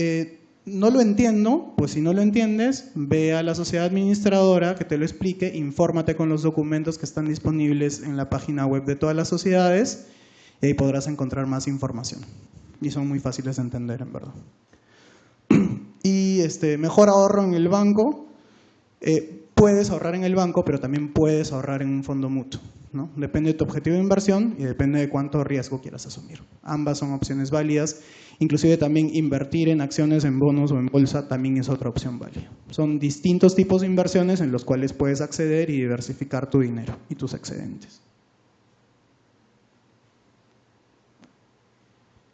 No lo entiendo, pues si no lo entiendes, ve a la sociedad administradora que te lo explique, infórmate con los documentos que están disponibles en la página web de todas las sociedades y ahí podrás encontrar más información. Y son muy fáciles de entender, en verdad. Y mejor ahorro en el banco. Puedes ahorrar en el banco, pero también puedes ahorrar en un fondo mutuo, ¿no? Depende de tu objetivo de inversión y depende de cuánto riesgo quieras asumir. Ambas son opciones válidas. Inclusive también invertir en acciones, en bonos o en bolsa también es otra opción válida. Son distintos tipos de inversiones en los cuales puedes acceder y diversificar tu dinero y tus excedentes.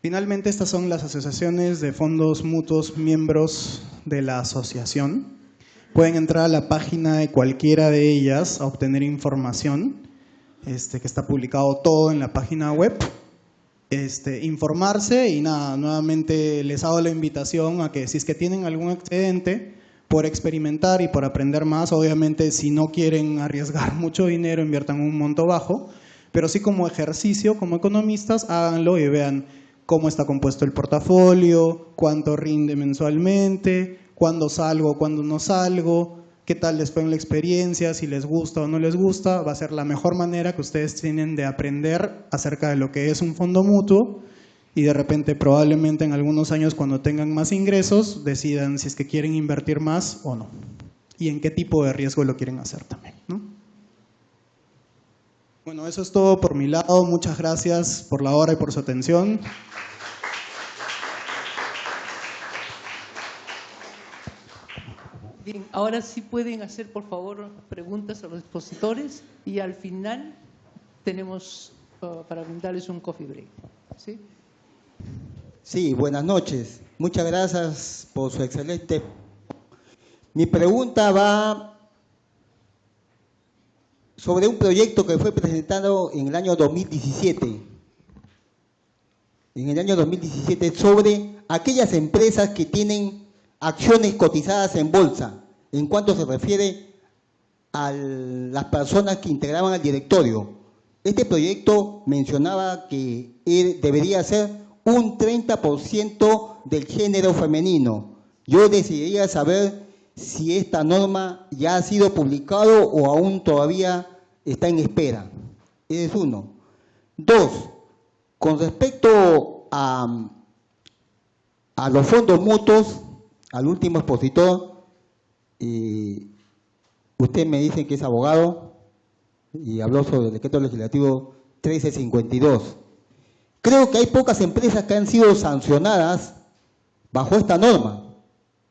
Finalmente, estas son las asociaciones de fondos mutuos miembros de la asociación. Pueden entrar a la página de cualquiera de ellas a obtener información, que está publicado todo en la página web. Informarse y nada, nuevamente les hago la invitación a que si es que tienen algún excedente, por experimentar y por aprender más, obviamente si no quieren arriesgar mucho dinero, inviertan un monto bajo, pero sí como ejercicio, como economistas, háganlo y vean cómo está compuesto el portafolio, cuánto rinde mensualmente, cuándo salgo, cuándo no salgo, qué tal les fue en la experiencia, si les gusta o no les gusta. Va a ser la mejor manera que ustedes tienen de aprender acerca de lo que es un fondo mutuo y de repente probablemente en algunos años cuando tengan más ingresos decidan si es que quieren invertir más o no y en qué tipo de riesgo lo quieren hacer también, ¿no? Bueno, eso es todo por mi lado. Muchas gracias por la hora y por su atención. Bien, ahora sí pueden hacer, por favor, preguntas a los expositores y al final tenemos para brindarles un coffee break. ¿Sí? Sí, buenas noches. Muchas gracias por su excelente. Mi pregunta va sobre un proyecto que fue presentado en el año 2017. En el año 2017 sobre aquellas empresas que tienen acciones cotizadas en bolsa, en cuanto se refiere a las personas que integraban al directorio. Este proyecto mencionaba que debería ser un 30% del género femenino. Yo desearía saber si esta norma ya ha sido publicado o aún todavía está en espera. Ese es uno. Dos, con respecto a los fondos mutuos, al último expositor, usted me dice que es abogado y habló sobre el decreto legislativo 1352. Creo que hay pocas empresas que han sido sancionadas bajo esta norma.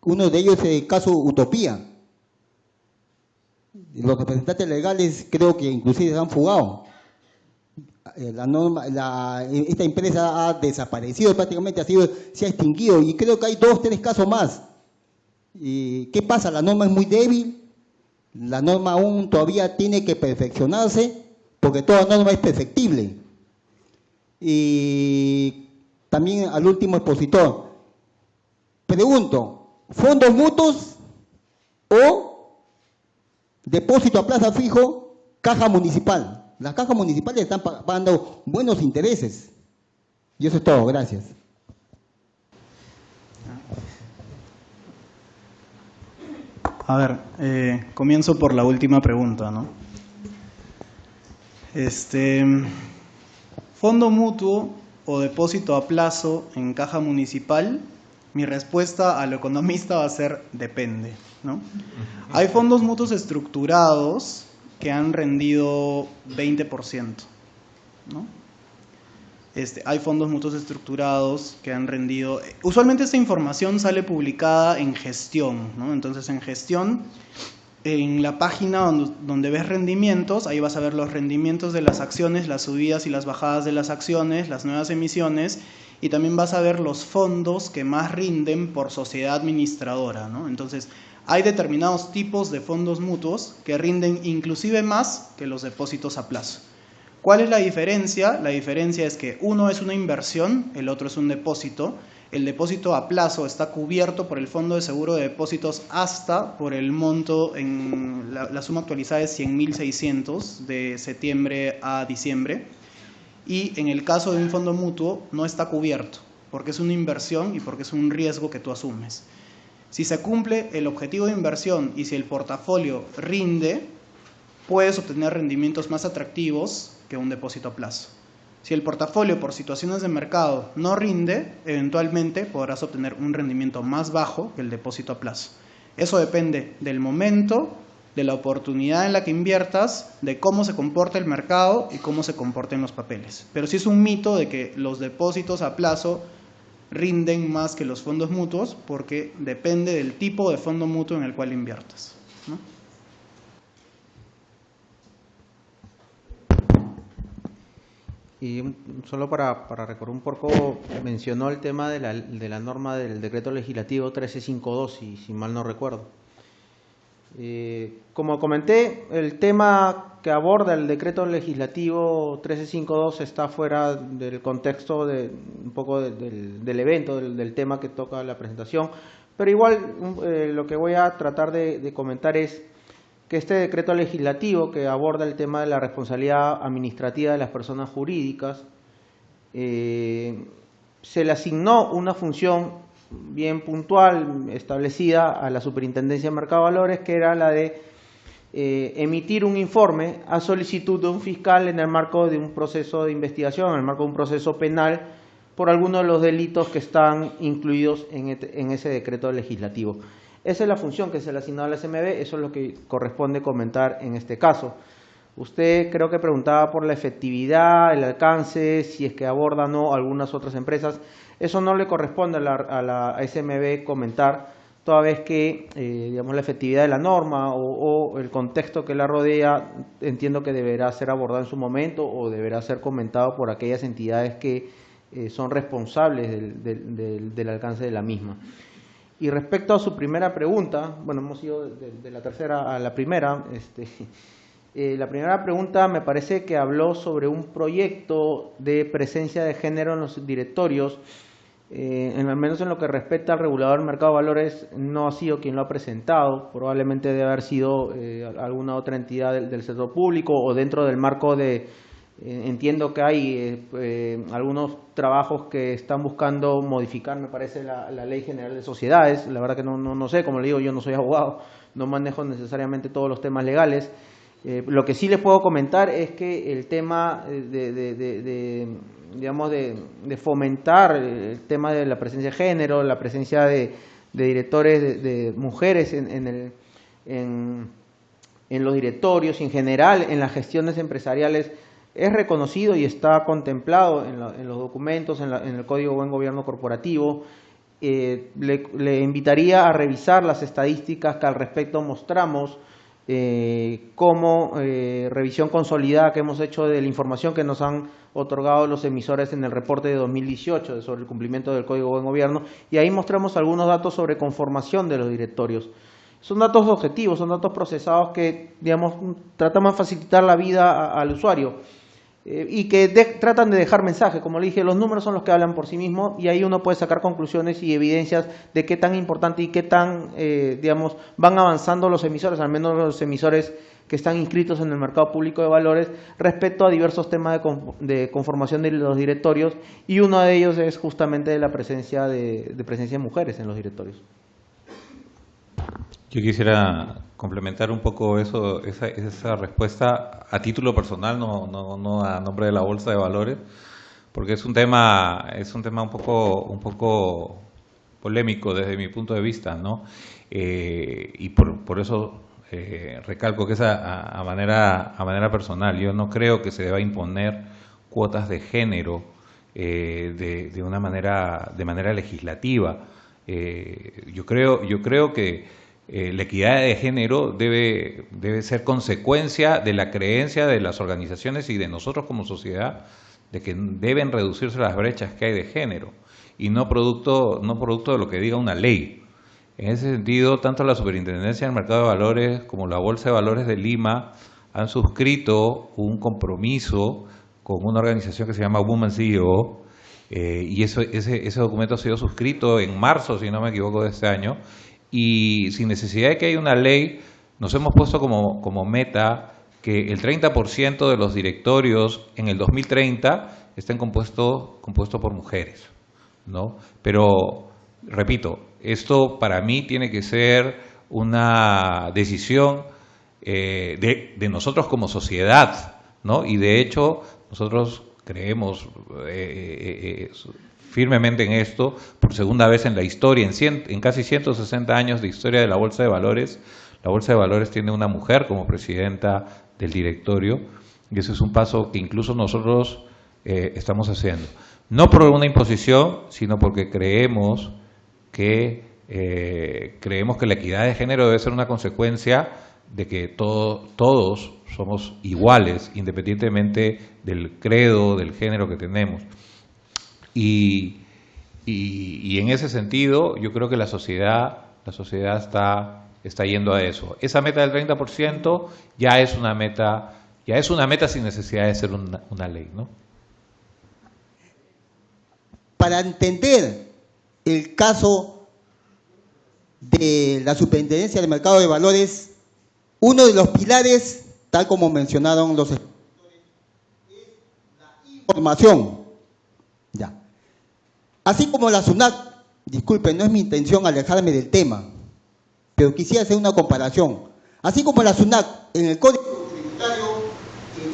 Uno de ellos es el caso Utopía. Los representantes legales creo que inclusive se han fugado. Esta empresa ha desaparecido prácticamente, se ha extinguido y creo que hay 2 o 3 casos más. ¿Qué pasa? La norma es muy débil, la norma aún todavía tiene que perfeccionarse porque toda norma es perfectible. Y también al último expositor, pregunto, ¿fondos mutuos o depósito a plazo fijo, caja municipal? Las cajas municipales están pagando buenos intereses. Y eso es todo, gracias. A ver, comienzo por la última pregunta, ¿no? Fondo mutuo o depósito a plazo en caja municipal, mi respuesta a lo economista va a ser depende, ¿no? Hay fondos mutuos estructurados que han rendido 20%, ¿no? Hay fondos mutuos estructurados que han rendido... Usualmente esta información sale publicada en gestión, ¿no? Entonces en gestión, en la página donde ves rendimientos, ahí vas a ver los rendimientos de las acciones, las subidas y las bajadas de las acciones, las nuevas emisiones, y también vas a ver los fondos que más rinden por sociedad administradora, ¿no? Entonces hay determinados tipos de fondos mutuos que rinden inclusive más que los depósitos a plazo. ¿Cuál es la diferencia? La diferencia es que uno es una inversión, el otro es un depósito. El depósito a plazo está cubierto por el Fondo de Seguro de Depósitos hasta por el monto, en la suma actualizada es 100.600 de septiembre a diciembre. Y en el caso de un fondo mutuo no está cubierto, porque es una inversión y porque es un riesgo que tú asumes. Si se cumple el objetivo de inversión y si el portafolio rinde, puedes obtener rendimientos más atractivos que un depósito a plazo. Si el portafolio por situaciones de mercado no rinde, eventualmente podrás obtener un rendimiento más bajo que el depósito a plazo. Eso depende del momento, de la oportunidad en la que inviertas, de cómo se comporta el mercado y cómo se comporten los papeles. Pero sí es un mito de que los depósitos a plazo rinden más que los fondos mutuos, porque depende del tipo de fondo mutuo en el cual inviertas, ¿no? Y solo para recordar un poco, mencionó el tema de la norma del decreto legislativo 1352, si mal no recuerdo. Como comenté, el tema que aborda el decreto legislativo 1352 está fuera del contexto un poco del evento, del tema que toca la presentación, pero igual lo que voy a tratar de comentar es que este decreto legislativo que aborda el tema de la responsabilidad administrativa de las personas jurídicas, se le asignó una función bien puntual establecida a la Superintendencia de Mercado de Valores, que era la de emitir un informe a solicitud de un fiscal en el marco de un proceso de investigación, en el marco de un proceso penal, por algunos de los delitos que están incluidos en ese decreto legislativo. Esa es la función que se le asignó a la SMB, eso es lo que corresponde comentar en este caso. Usted creo que preguntaba por la efectividad, el alcance, si es que aborda o no algunas otras empresas. Eso no le corresponde a la SMB comentar, toda vez que digamos, la efectividad de la norma o el contexto que la rodea, entiendo que deberá ser abordado en su momento o deberá ser comentado por aquellas entidades que son responsables del alcance de la misma. Y respecto a su primera pregunta, bueno, hemos ido de la tercera a la primera. La primera pregunta me parece que habló sobre un proyecto de presencia de género en los directorios. Al menos en lo que respecta al regulador del mercado de valores, no ha sido quien lo ha presentado. Probablemente debe haber sido alguna otra entidad del sector público o dentro del marco de... entiendo que hay algunos trabajos que están buscando modificar, me parece, la Ley General de Sociedades. La verdad que no sé, como le digo, yo no soy abogado, no manejo necesariamente todos los temas legales. Lo que sí les puedo comentar es que el tema digamos de fomentar el tema de la presencia de género, la presencia de directores de mujeres en los directorios y en general en las gestiones empresariales, es reconocido y está contemplado en los documentos, en el Código de Buen Gobierno Corporativo. Le invitaría a revisar las estadísticas que al respecto mostramos como revisión consolidada que hemos hecho de la información que nos han otorgado los emisores en el reporte de 2018 sobre el cumplimiento del Código de Buen Gobierno, y ahí mostramos algunos datos sobre conformación de los directorios. Son datos objetivos, son datos procesados que, digamos, tratamos de facilitar la vida al usuario y que tratan de dejar mensajes. Como le dije, los números son los que hablan por sí mismos y ahí uno puede sacar conclusiones y evidencias de qué tan importante y qué tan, digamos, van avanzando los emisores, al menos los emisores que están inscritos en el mercado público de valores, respecto a diversos temas de conformación de los directorios, y uno de ellos es justamente la presencia de mujeres en los directorios. Yo quisiera complementar un poco esa respuesta a título personal, no a nombre de la Bolsa de Valores, porque es un tema un poco polémico desde mi punto de vista, ¿no? Y por eso recalco que es a manera personal. Yo no creo que se deba imponer cuotas de género de manera legislativa. Yo creo que la equidad de género debe ser consecuencia de la creencia de las organizaciones y de nosotros como sociedad de que deben reducirse las brechas que hay de género y no producto de lo que diga una ley. En ese sentido, tanto la Superintendencia del Mercado de Valores como la Bolsa de Valores de Lima han suscrito un compromiso con una organización que se llama Women CEO, y ese documento ha sido suscrito en marzo, si no me equivoco, de este año, y sin necesidad de que haya una ley, nos hemos puesto como meta que el 30% de los directorios en el 2030 estén compuestos por mujeres, ¿no? Pero, repito, esto para mí tiene que ser una decisión de nosotros como sociedad, ¿no? Y de hecho, nosotros creemos firmemente en esto, por segunda vez en la historia, en casi 160 años de historia de la Bolsa de Valores. La Bolsa de Valores tiene una mujer como presidenta del directorio, y ese es un paso que incluso nosotros estamos haciendo. No por una imposición, sino porque creemos que la equidad de género debe ser una consecuencia de que todos somos iguales, independientemente del credo, del género que tenemos. Y en ese sentido, yo creo que la sociedad está yendo a eso. Esa meta del 30% ya es una meta sin necesidad de ser una ley, ¿no? Para entender el caso de la Superintendencia del Mercado de Valores, uno de los pilares, tal como mencionaron los expositores, es la información. Ya. Así como la SUNAT, disculpen, no es mi intención alejarme del tema, pero quisiera hacer una comparación. Así como la SUNAT en el Código Tributario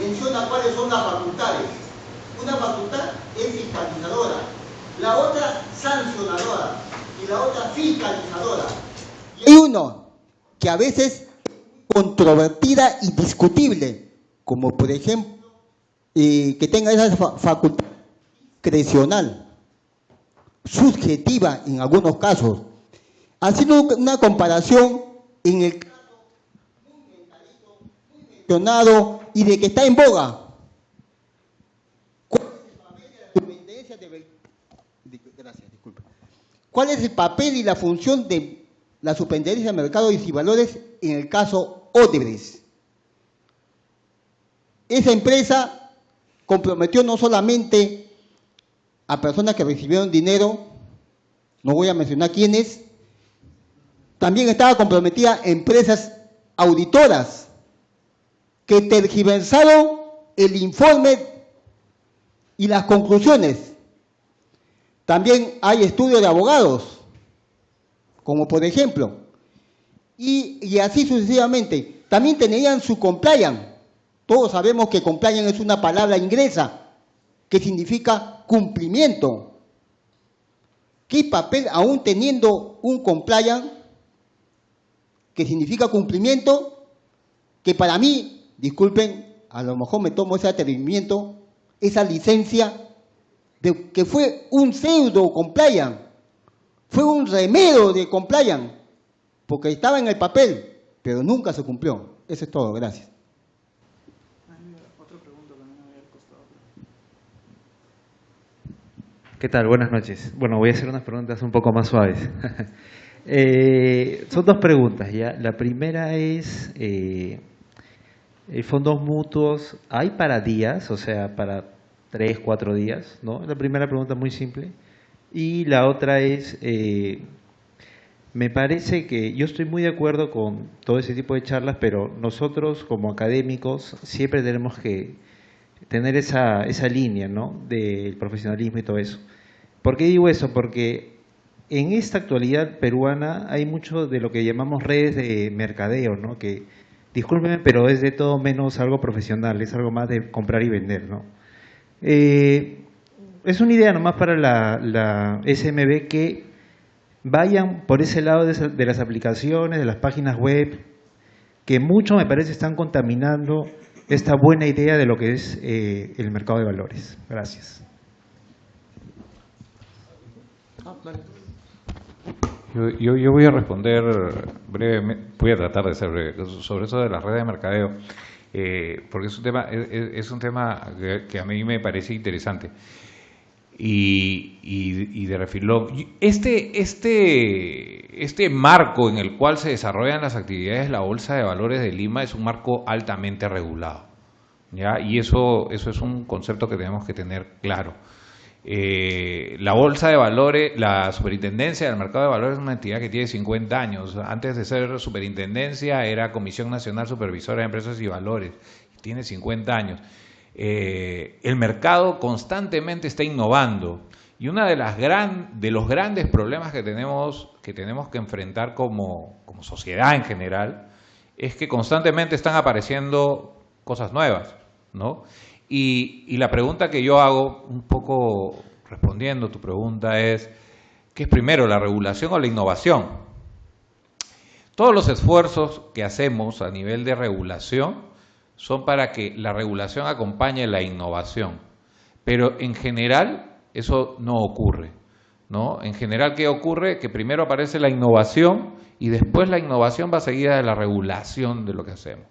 menciona cuáles son las facultades. Una facultad es fiscalizadora, la otra sancionadora y la otra fiscalizadora. Y hay uno que a veces es controvertida y discutible, como por ejemplo que tenga esa facultad discrecional, subjetiva en algunos casos. Haciendo una comparación en el caso muy mencionado y de que está en boga, ¿cuál es el papel y la función de la Superintendencia de Mercados y Valores en el caso Odebrecht? Esa empresa comprometió no solamente a personas que recibieron dinero, no voy a mencionar quiénes, también estaba comprometida a empresas auditoras que tergiversaron el informe y las conclusiones. También hay estudios de abogados, como por ejemplo, y así sucesivamente. También tenían su compliance. Todos sabemos que compliance es una palabra inglesa que significa cumplimiento. ¿Qué papel, aún teniendo un compliance que significa cumplimiento, que para mí, disculpen, a lo mejor me tomo ese atrevimiento, esa licencia, de que fue un pseudo compliance, fue un remedio de compliance, porque estaba en el papel, pero nunca se cumplió? Eso es todo, gracias. ¿Qué tal? Buenas noches. Bueno, voy a hacer unas preguntas un poco más suaves. Son dos preguntas, ¿ya? La primera es, fondos mutuos, ¿hay para días? O sea, para 3, 4 días, ¿no? La primera pregunta muy simple. Y la otra es, me parece que yo estoy muy de acuerdo con todo ese tipo de charlas, pero nosotros como académicos siempre tenemos que tener esa línea, ¿no?, del profesionalismo y todo eso. ¿Por qué digo eso? Porque en esta actualidad peruana hay mucho de lo que llamamos redes de mercadeo, ¿no? Que, discúlpenme, pero es de todo menos algo profesional, es algo más de comprar y vender, ¿no? Es una idea nomás para la SMB que vayan por ese lado de las aplicaciones, de las páginas web, que mucho me parece están contaminando esta buena idea de lo que es el mercado de valores. Gracias. Yo voy a responder brevemente, voy a tratar de ser breve, sobre eso de las redes de mercadeo, porque es un tema que a mí me parece interesante. Y de refilón, este marco en el cual se desarrollan las actividades de la Bolsa de Valores de Lima es un marco altamente regulado, ¿ya? Y eso es un concepto que tenemos que tener claro. La Bolsa de Valores, la Superintendencia del Mercado de Valores es una entidad que tiene 50 años. Antes de ser superintendencia era Comisión Nacional Supervisora de Empresas y Valores. Tiene 50 años. El mercado constantemente está innovando y uno de los grandes problemas que tenemos que enfrentar como sociedad en general es que constantemente están apareciendo cosas nuevas, ¿no? Y la pregunta que yo hago, un poco respondiendo tu pregunta, es ¿qué es primero, la regulación o la innovación? Todos los esfuerzos que hacemos a nivel de regulación son para que la regulación acompañe la innovación. Pero en general eso no ocurre, ¿no? En general, ¿qué ocurre? Que primero aparece la innovación y después la innovación va seguida de la regulación de lo que hacemos,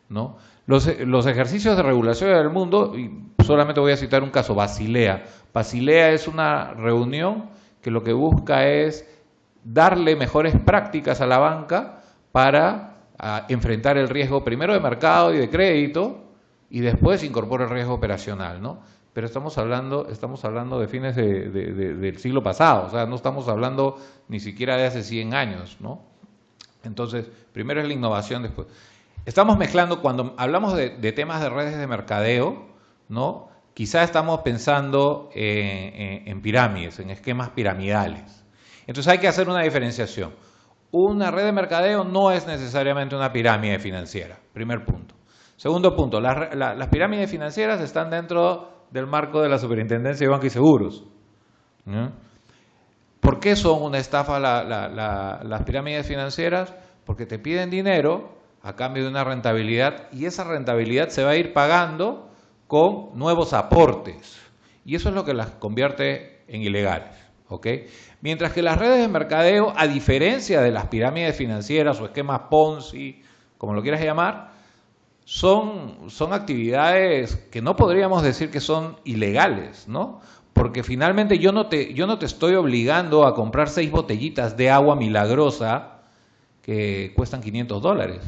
¿no? Los ejercicios de regulación del mundo, y solamente voy a citar un caso, Basilea. Basilea es una reunión que lo que busca es darle mejores prácticas a la banca para enfrentar el riesgo primero de mercado y de crédito y después incorpora el riesgo operacional, ¿no? Pero estamos hablando de fines del siglo pasado, o sea, no estamos hablando ni siquiera de hace 100 años, ¿no? Entonces, primero es la innovación, después. Estamos mezclando, cuando hablamos de temas de redes de mercadeo, ¿no? Quizá estamos pensando en pirámides, en esquemas piramidales. Entonces hay que hacer una diferenciación. Una red de mercadeo no es necesariamente una pirámide financiera, primer punto. Segundo punto, las pirámides financieras están dentro del marco de la Superintendencia de Banca y Seguros, ¿no? ¿Por qué son una estafa las pirámides financieras? Porque te piden dinero a cambio de una rentabilidad y esa rentabilidad se va a ir pagando con nuevos aportes y eso es lo que las convierte en ilegales, ¿ok? Mientras que las redes de mercadeo, a diferencia de las pirámides financieras o esquemas Ponzi, como lo quieras llamar, son actividades que no podríamos decir que son ilegales, ¿no? Porque finalmente yo no te estoy obligando a comprar 6 botellitas de agua milagrosa que cuestan $500.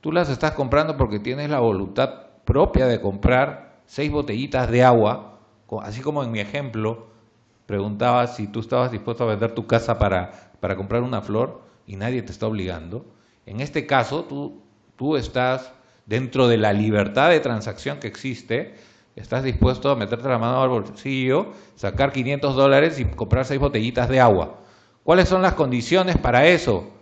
Tú las estás comprando porque tienes la voluntad propia de comprar 6 botellitas de agua, así como en mi ejemplo preguntaba si tú estabas dispuesto a vender tu casa para comprar una flor y nadie te está obligando. En este caso, tú estás dentro de la libertad de transacción que existe, estás dispuesto a meterte la mano al bolsillo, sacar $500 y comprar 6 botellitas de agua. ¿Cuáles son las condiciones para eso?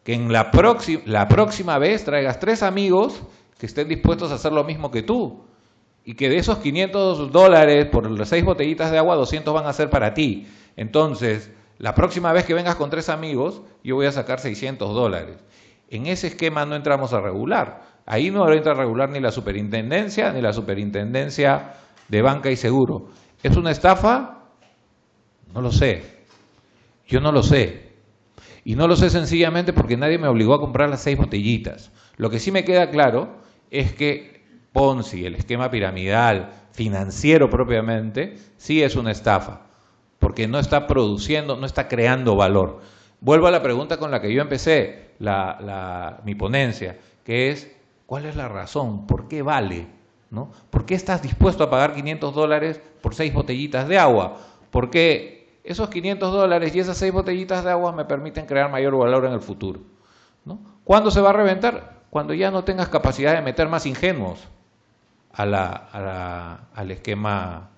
Que en la próxima vez traigas 3 amigos que estén dispuestos a hacer lo mismo que tú y que de esos $500 por las 6 botellitas de agua, 200 van a ser para ti. Entonces, la próxima vez que vengas con 3 amigos, yo voy a sacar $600. En ese esquema no entramos a regular. Ahí no entra a regular ni la superintendencia de banca y seguro. ¿Es una estafa? No lo sé. Yo no lo sé. Y no lo sé sencillamente porque nadie me obligó a comprar las 6 botellitas. Lo que sí me queda claro es que Ponzi, el esquema piramidal, financiero propiamente, sí es una estafa. Porque no está produciendo, no está creando valor. Vuelvo a la pregunta con la que yo empecé mi ponencia, que es, ¿cuál es la razón? ¿Por qué vale? ¿No? ¿Por qué estás dispuesto a pagar $500 por 6 botellitas de agua? Porque esos $500 y esas 6 botellitas de agua me permiten crear mayor valor en el futuro, ¿no? ¿Cuándo se va a reventar? Cuando ya no tengas capacidad de meter más ingenuos al esquema,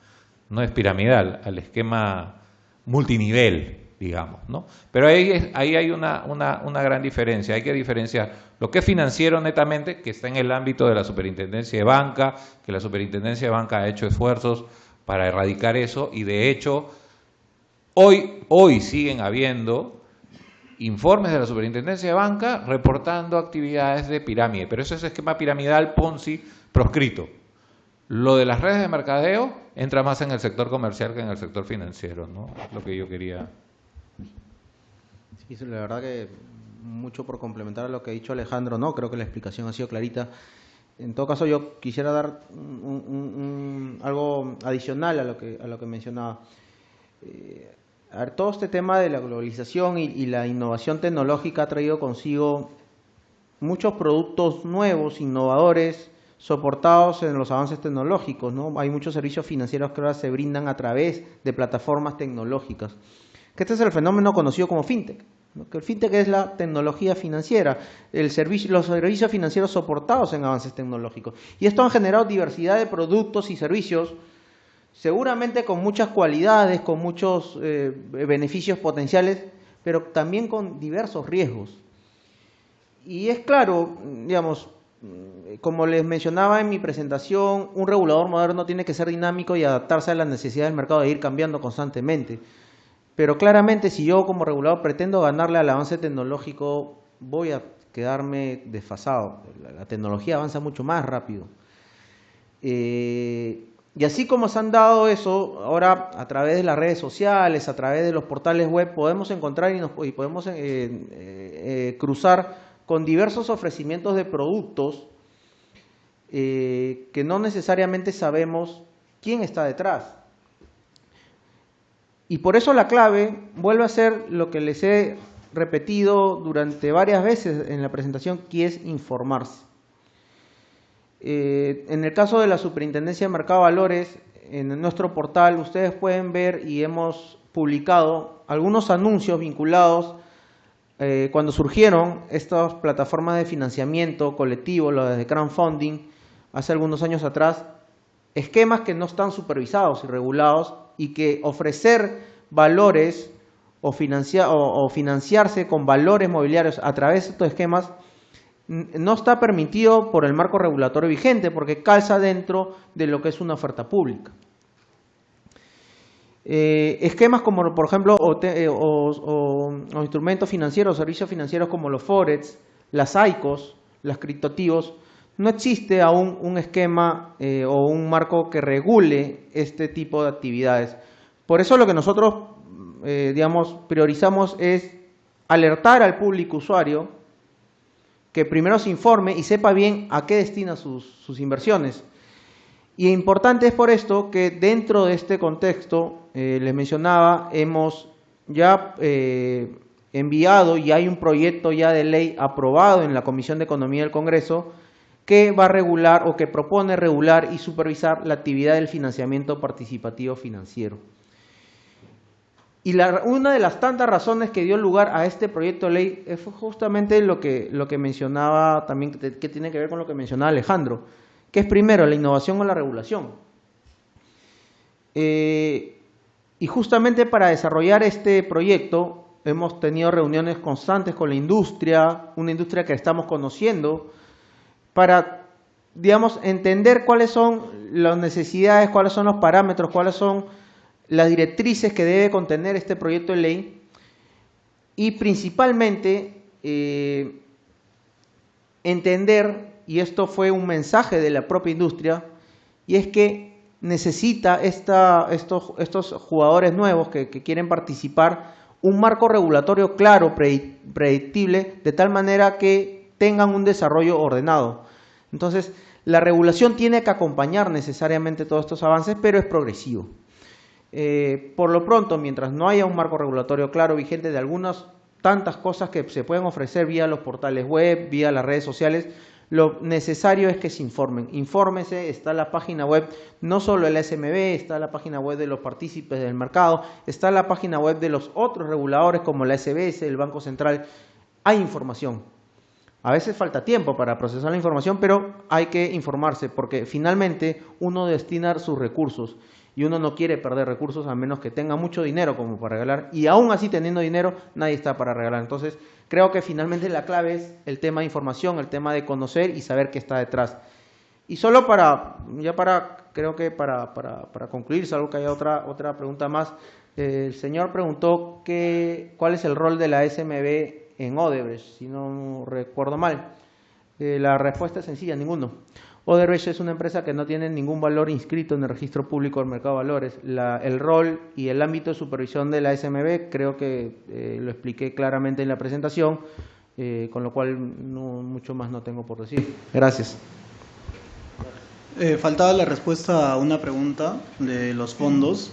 no es piramidal, al esquema multinivel, digamos, ¿no? Pero ahí hay una gran diferencia. Hay que diferenciar lo que es financiero netamente, que está en el ámbito de la Superintendencia de Banca, que la Superintendencia de Banca ha hecho esfuerzos para erradicar eso, y de hecho hoy siguen habiendo informes de la Superintendencia de Banca reportando actividades de pirámide, pero ese es esquema piramidal Ponzi proscrito. Lo de las redes de mercadeo entra más en el sector comercial que en el sector financiero, ¿no? Es lo que yo quería. Sí, la verdad que mucho por complementar a lo que ha dicho Alejandro, no, creo que la explicación ha sido clarita. En todo caso, yo quisiera dar algo adicional a lo que mencionaba. A ver, todo este tema de la globalización y la innovación tecnológica ha traído consigo muchos productos nuevos, innovadores, soportados en los avances tecnológicos, ¿no? Hay muchos servicios financieros que ahora se brindan a través de plataformas tecnológicas. Que este es el fenómeno conocido como fintech, ¿no? Que el fintech es la tecnología financiera, los servicios financieros soportados en avances tecnológicos. Y esto ha generado diversidad de productos y servicios, seguramente con muchas cualidades, con muchos beneficios potenciales, pero también con diversos riesgos. Y es claro, digamos, como les mencionaba en mi presentación, un regulador moderno tiene que ser dinámico y adaptarse a las necesidades del mercado e ir cambiando constantemente. Pero claramente, si yo como regulador pretendo ganarle al avance tecnológico, voy a quedarme desfasado. La tecnología avanza mucho más rápido. Y así como se han dado eso, ahora a través de las redes sociales, a través de los portales web, podemos encontrar y podemos cruzar con diversos ofrecimientos de productos que no necesariamente sabemos quién está detrás. Y por eso la clave vuelve a ser lo que les he repetido durante varias veces en la presentación, que es informarse. En el caso de la Superintendencia de Mercado de Valores, en nuestro portal ustedes pueden ver y hemos publicado algunos anuncios vinculados cuando surgieron estas plataformas de financiamiento colectivo, las de crowdfunding, hace algunos años atrás, esquemas que no están supervisados y regulados y que ofrecer valores o financiarse con valores mobiliarios a través de estos esquemas no está permitido por el marco regulatorio vigente porque calza dentro de lo que es una oferta pública. Esquemas como, por ejemplo, o instrumentos financieros, servicios financieros como los Forex, las ICOs, las criptoactivos, no existe aún un esquema o un marco que regule este tipo de actividades. Por eso lo que nosotros, priorizamos es alertar al público usuario que primero se informe y sepa bien a qué destina sus inversiones. Y importante es por esto que dentro de este contexto, les mencionaba, hemos ya enviado y hay un proyecto ya de ley aprobado en la Comisión de Economía del Congreso que va a regular o que propone regular y supervisar la actividad del financiamiento participativo financiero. Y una de las tantas razones que dio lugar a este proyecto de ley fue justamente lo que mencionaba también, que tiene que ver con lo que mencionaba Alejandro, que es primero la innovación o la regulación. Y justamente para desarrollar este proyecto hemos tenido reuniones constantes con la industria, una industria que estamos conociendo, para, entender cuáles son las necesidades, cuáles son los parámetros, cuáles son las directrices que debe contener este proyecto de ley y principalmente entender, y esto fue un mensaje de la propia industria, y es que necesita estos jugadores nuevos que quieren participar un marco regulatorio claro, predictible, de tal manera que tengan un desarrollo ordenado. Entonces, la regulación tiene que acompañar necesariamente todos estos avances, pero es progresivo. Por lo pronto, mientras no haya un marco regulatorio claro, vigente de algunas tantas cosas que se pueden ofrecer vía los portales web, vía las redes sociales, lo necesario es que se informen. Infórmense, está la página web, no solo el SMB, está la página web de los partícipes del mercado, está la página web de los otros reguladores como la SBS, el Banco Central. Hay información. A veces falta tiempo para procesar la información, pero hay que informarse porque finalmente uno destina sus recursos. y uno no quiere perder recursos a menos que tenga mucho dinero como para regalar, y aún así teniendo dinero nadie está para regalar. Entonces creo que finalmente la clave es el tema de información, el tema de conocer y saber qué está detrás. Y solo creo que para concluir, salvo que haya otra pregunta más, el señor preguntó cuál es el rol de la SMB en Odebrecht, si no recuerdo mal. La respuesta es sencilla, ninguno. Odebrecht es una empresa que no tiene ningún valor inscrito en el registro público del mercado de valores. El rol y el ámbito de supervisión de la SMB creo que lo expliqué claramente en la presentación, con lo cual mucho más no tengo por decir. Gracias. Faltaba la respuesta a una pregunta de los fondos.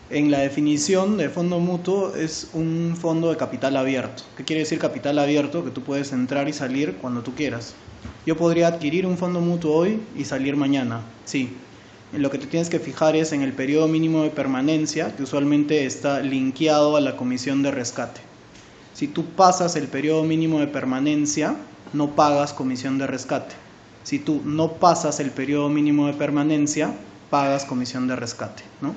En la definición de fondo mutuo es un fondo de capital abierto. ¿Qué quiere decir capital abierto? Que tú puedes entrar y salir cuando tú quieras. Yo podría adquirir un fondo mutuo hoy y salir mañana, sí. Lo que te tienes que fijar es en el periodo mínimo de permanencia, que usualmente está linkeado a la comisión de rescate. Si tú pasas el periodo mínimo de permanencia, no pagas comisión de rescate. Si tú no pasas el periodo mínimo de permanencia, pagas comisión de rescate, ¿no?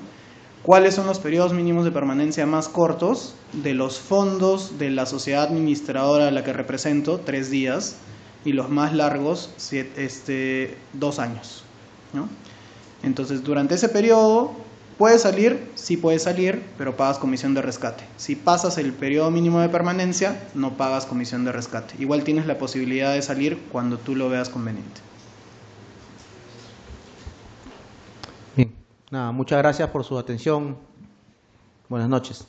¿Cuáles son los periodos mínimos de permanencia más cortos? De los fondos de la sociedad administradora a la que represento, 3 días, y los más largos, 2 años, ¿no? Entonces, durante ese periodo, ¿puedes salir? Sí puedes salir, pero pagas comisión de rescate. Si pasas el periodo mínimo de permanencia, no pagas comisión de rescate. Igual tienes la posibilidad de salir cuando tú lo veas conveniente. Bien, nada, muchas gracias por su atención. Buenas noches.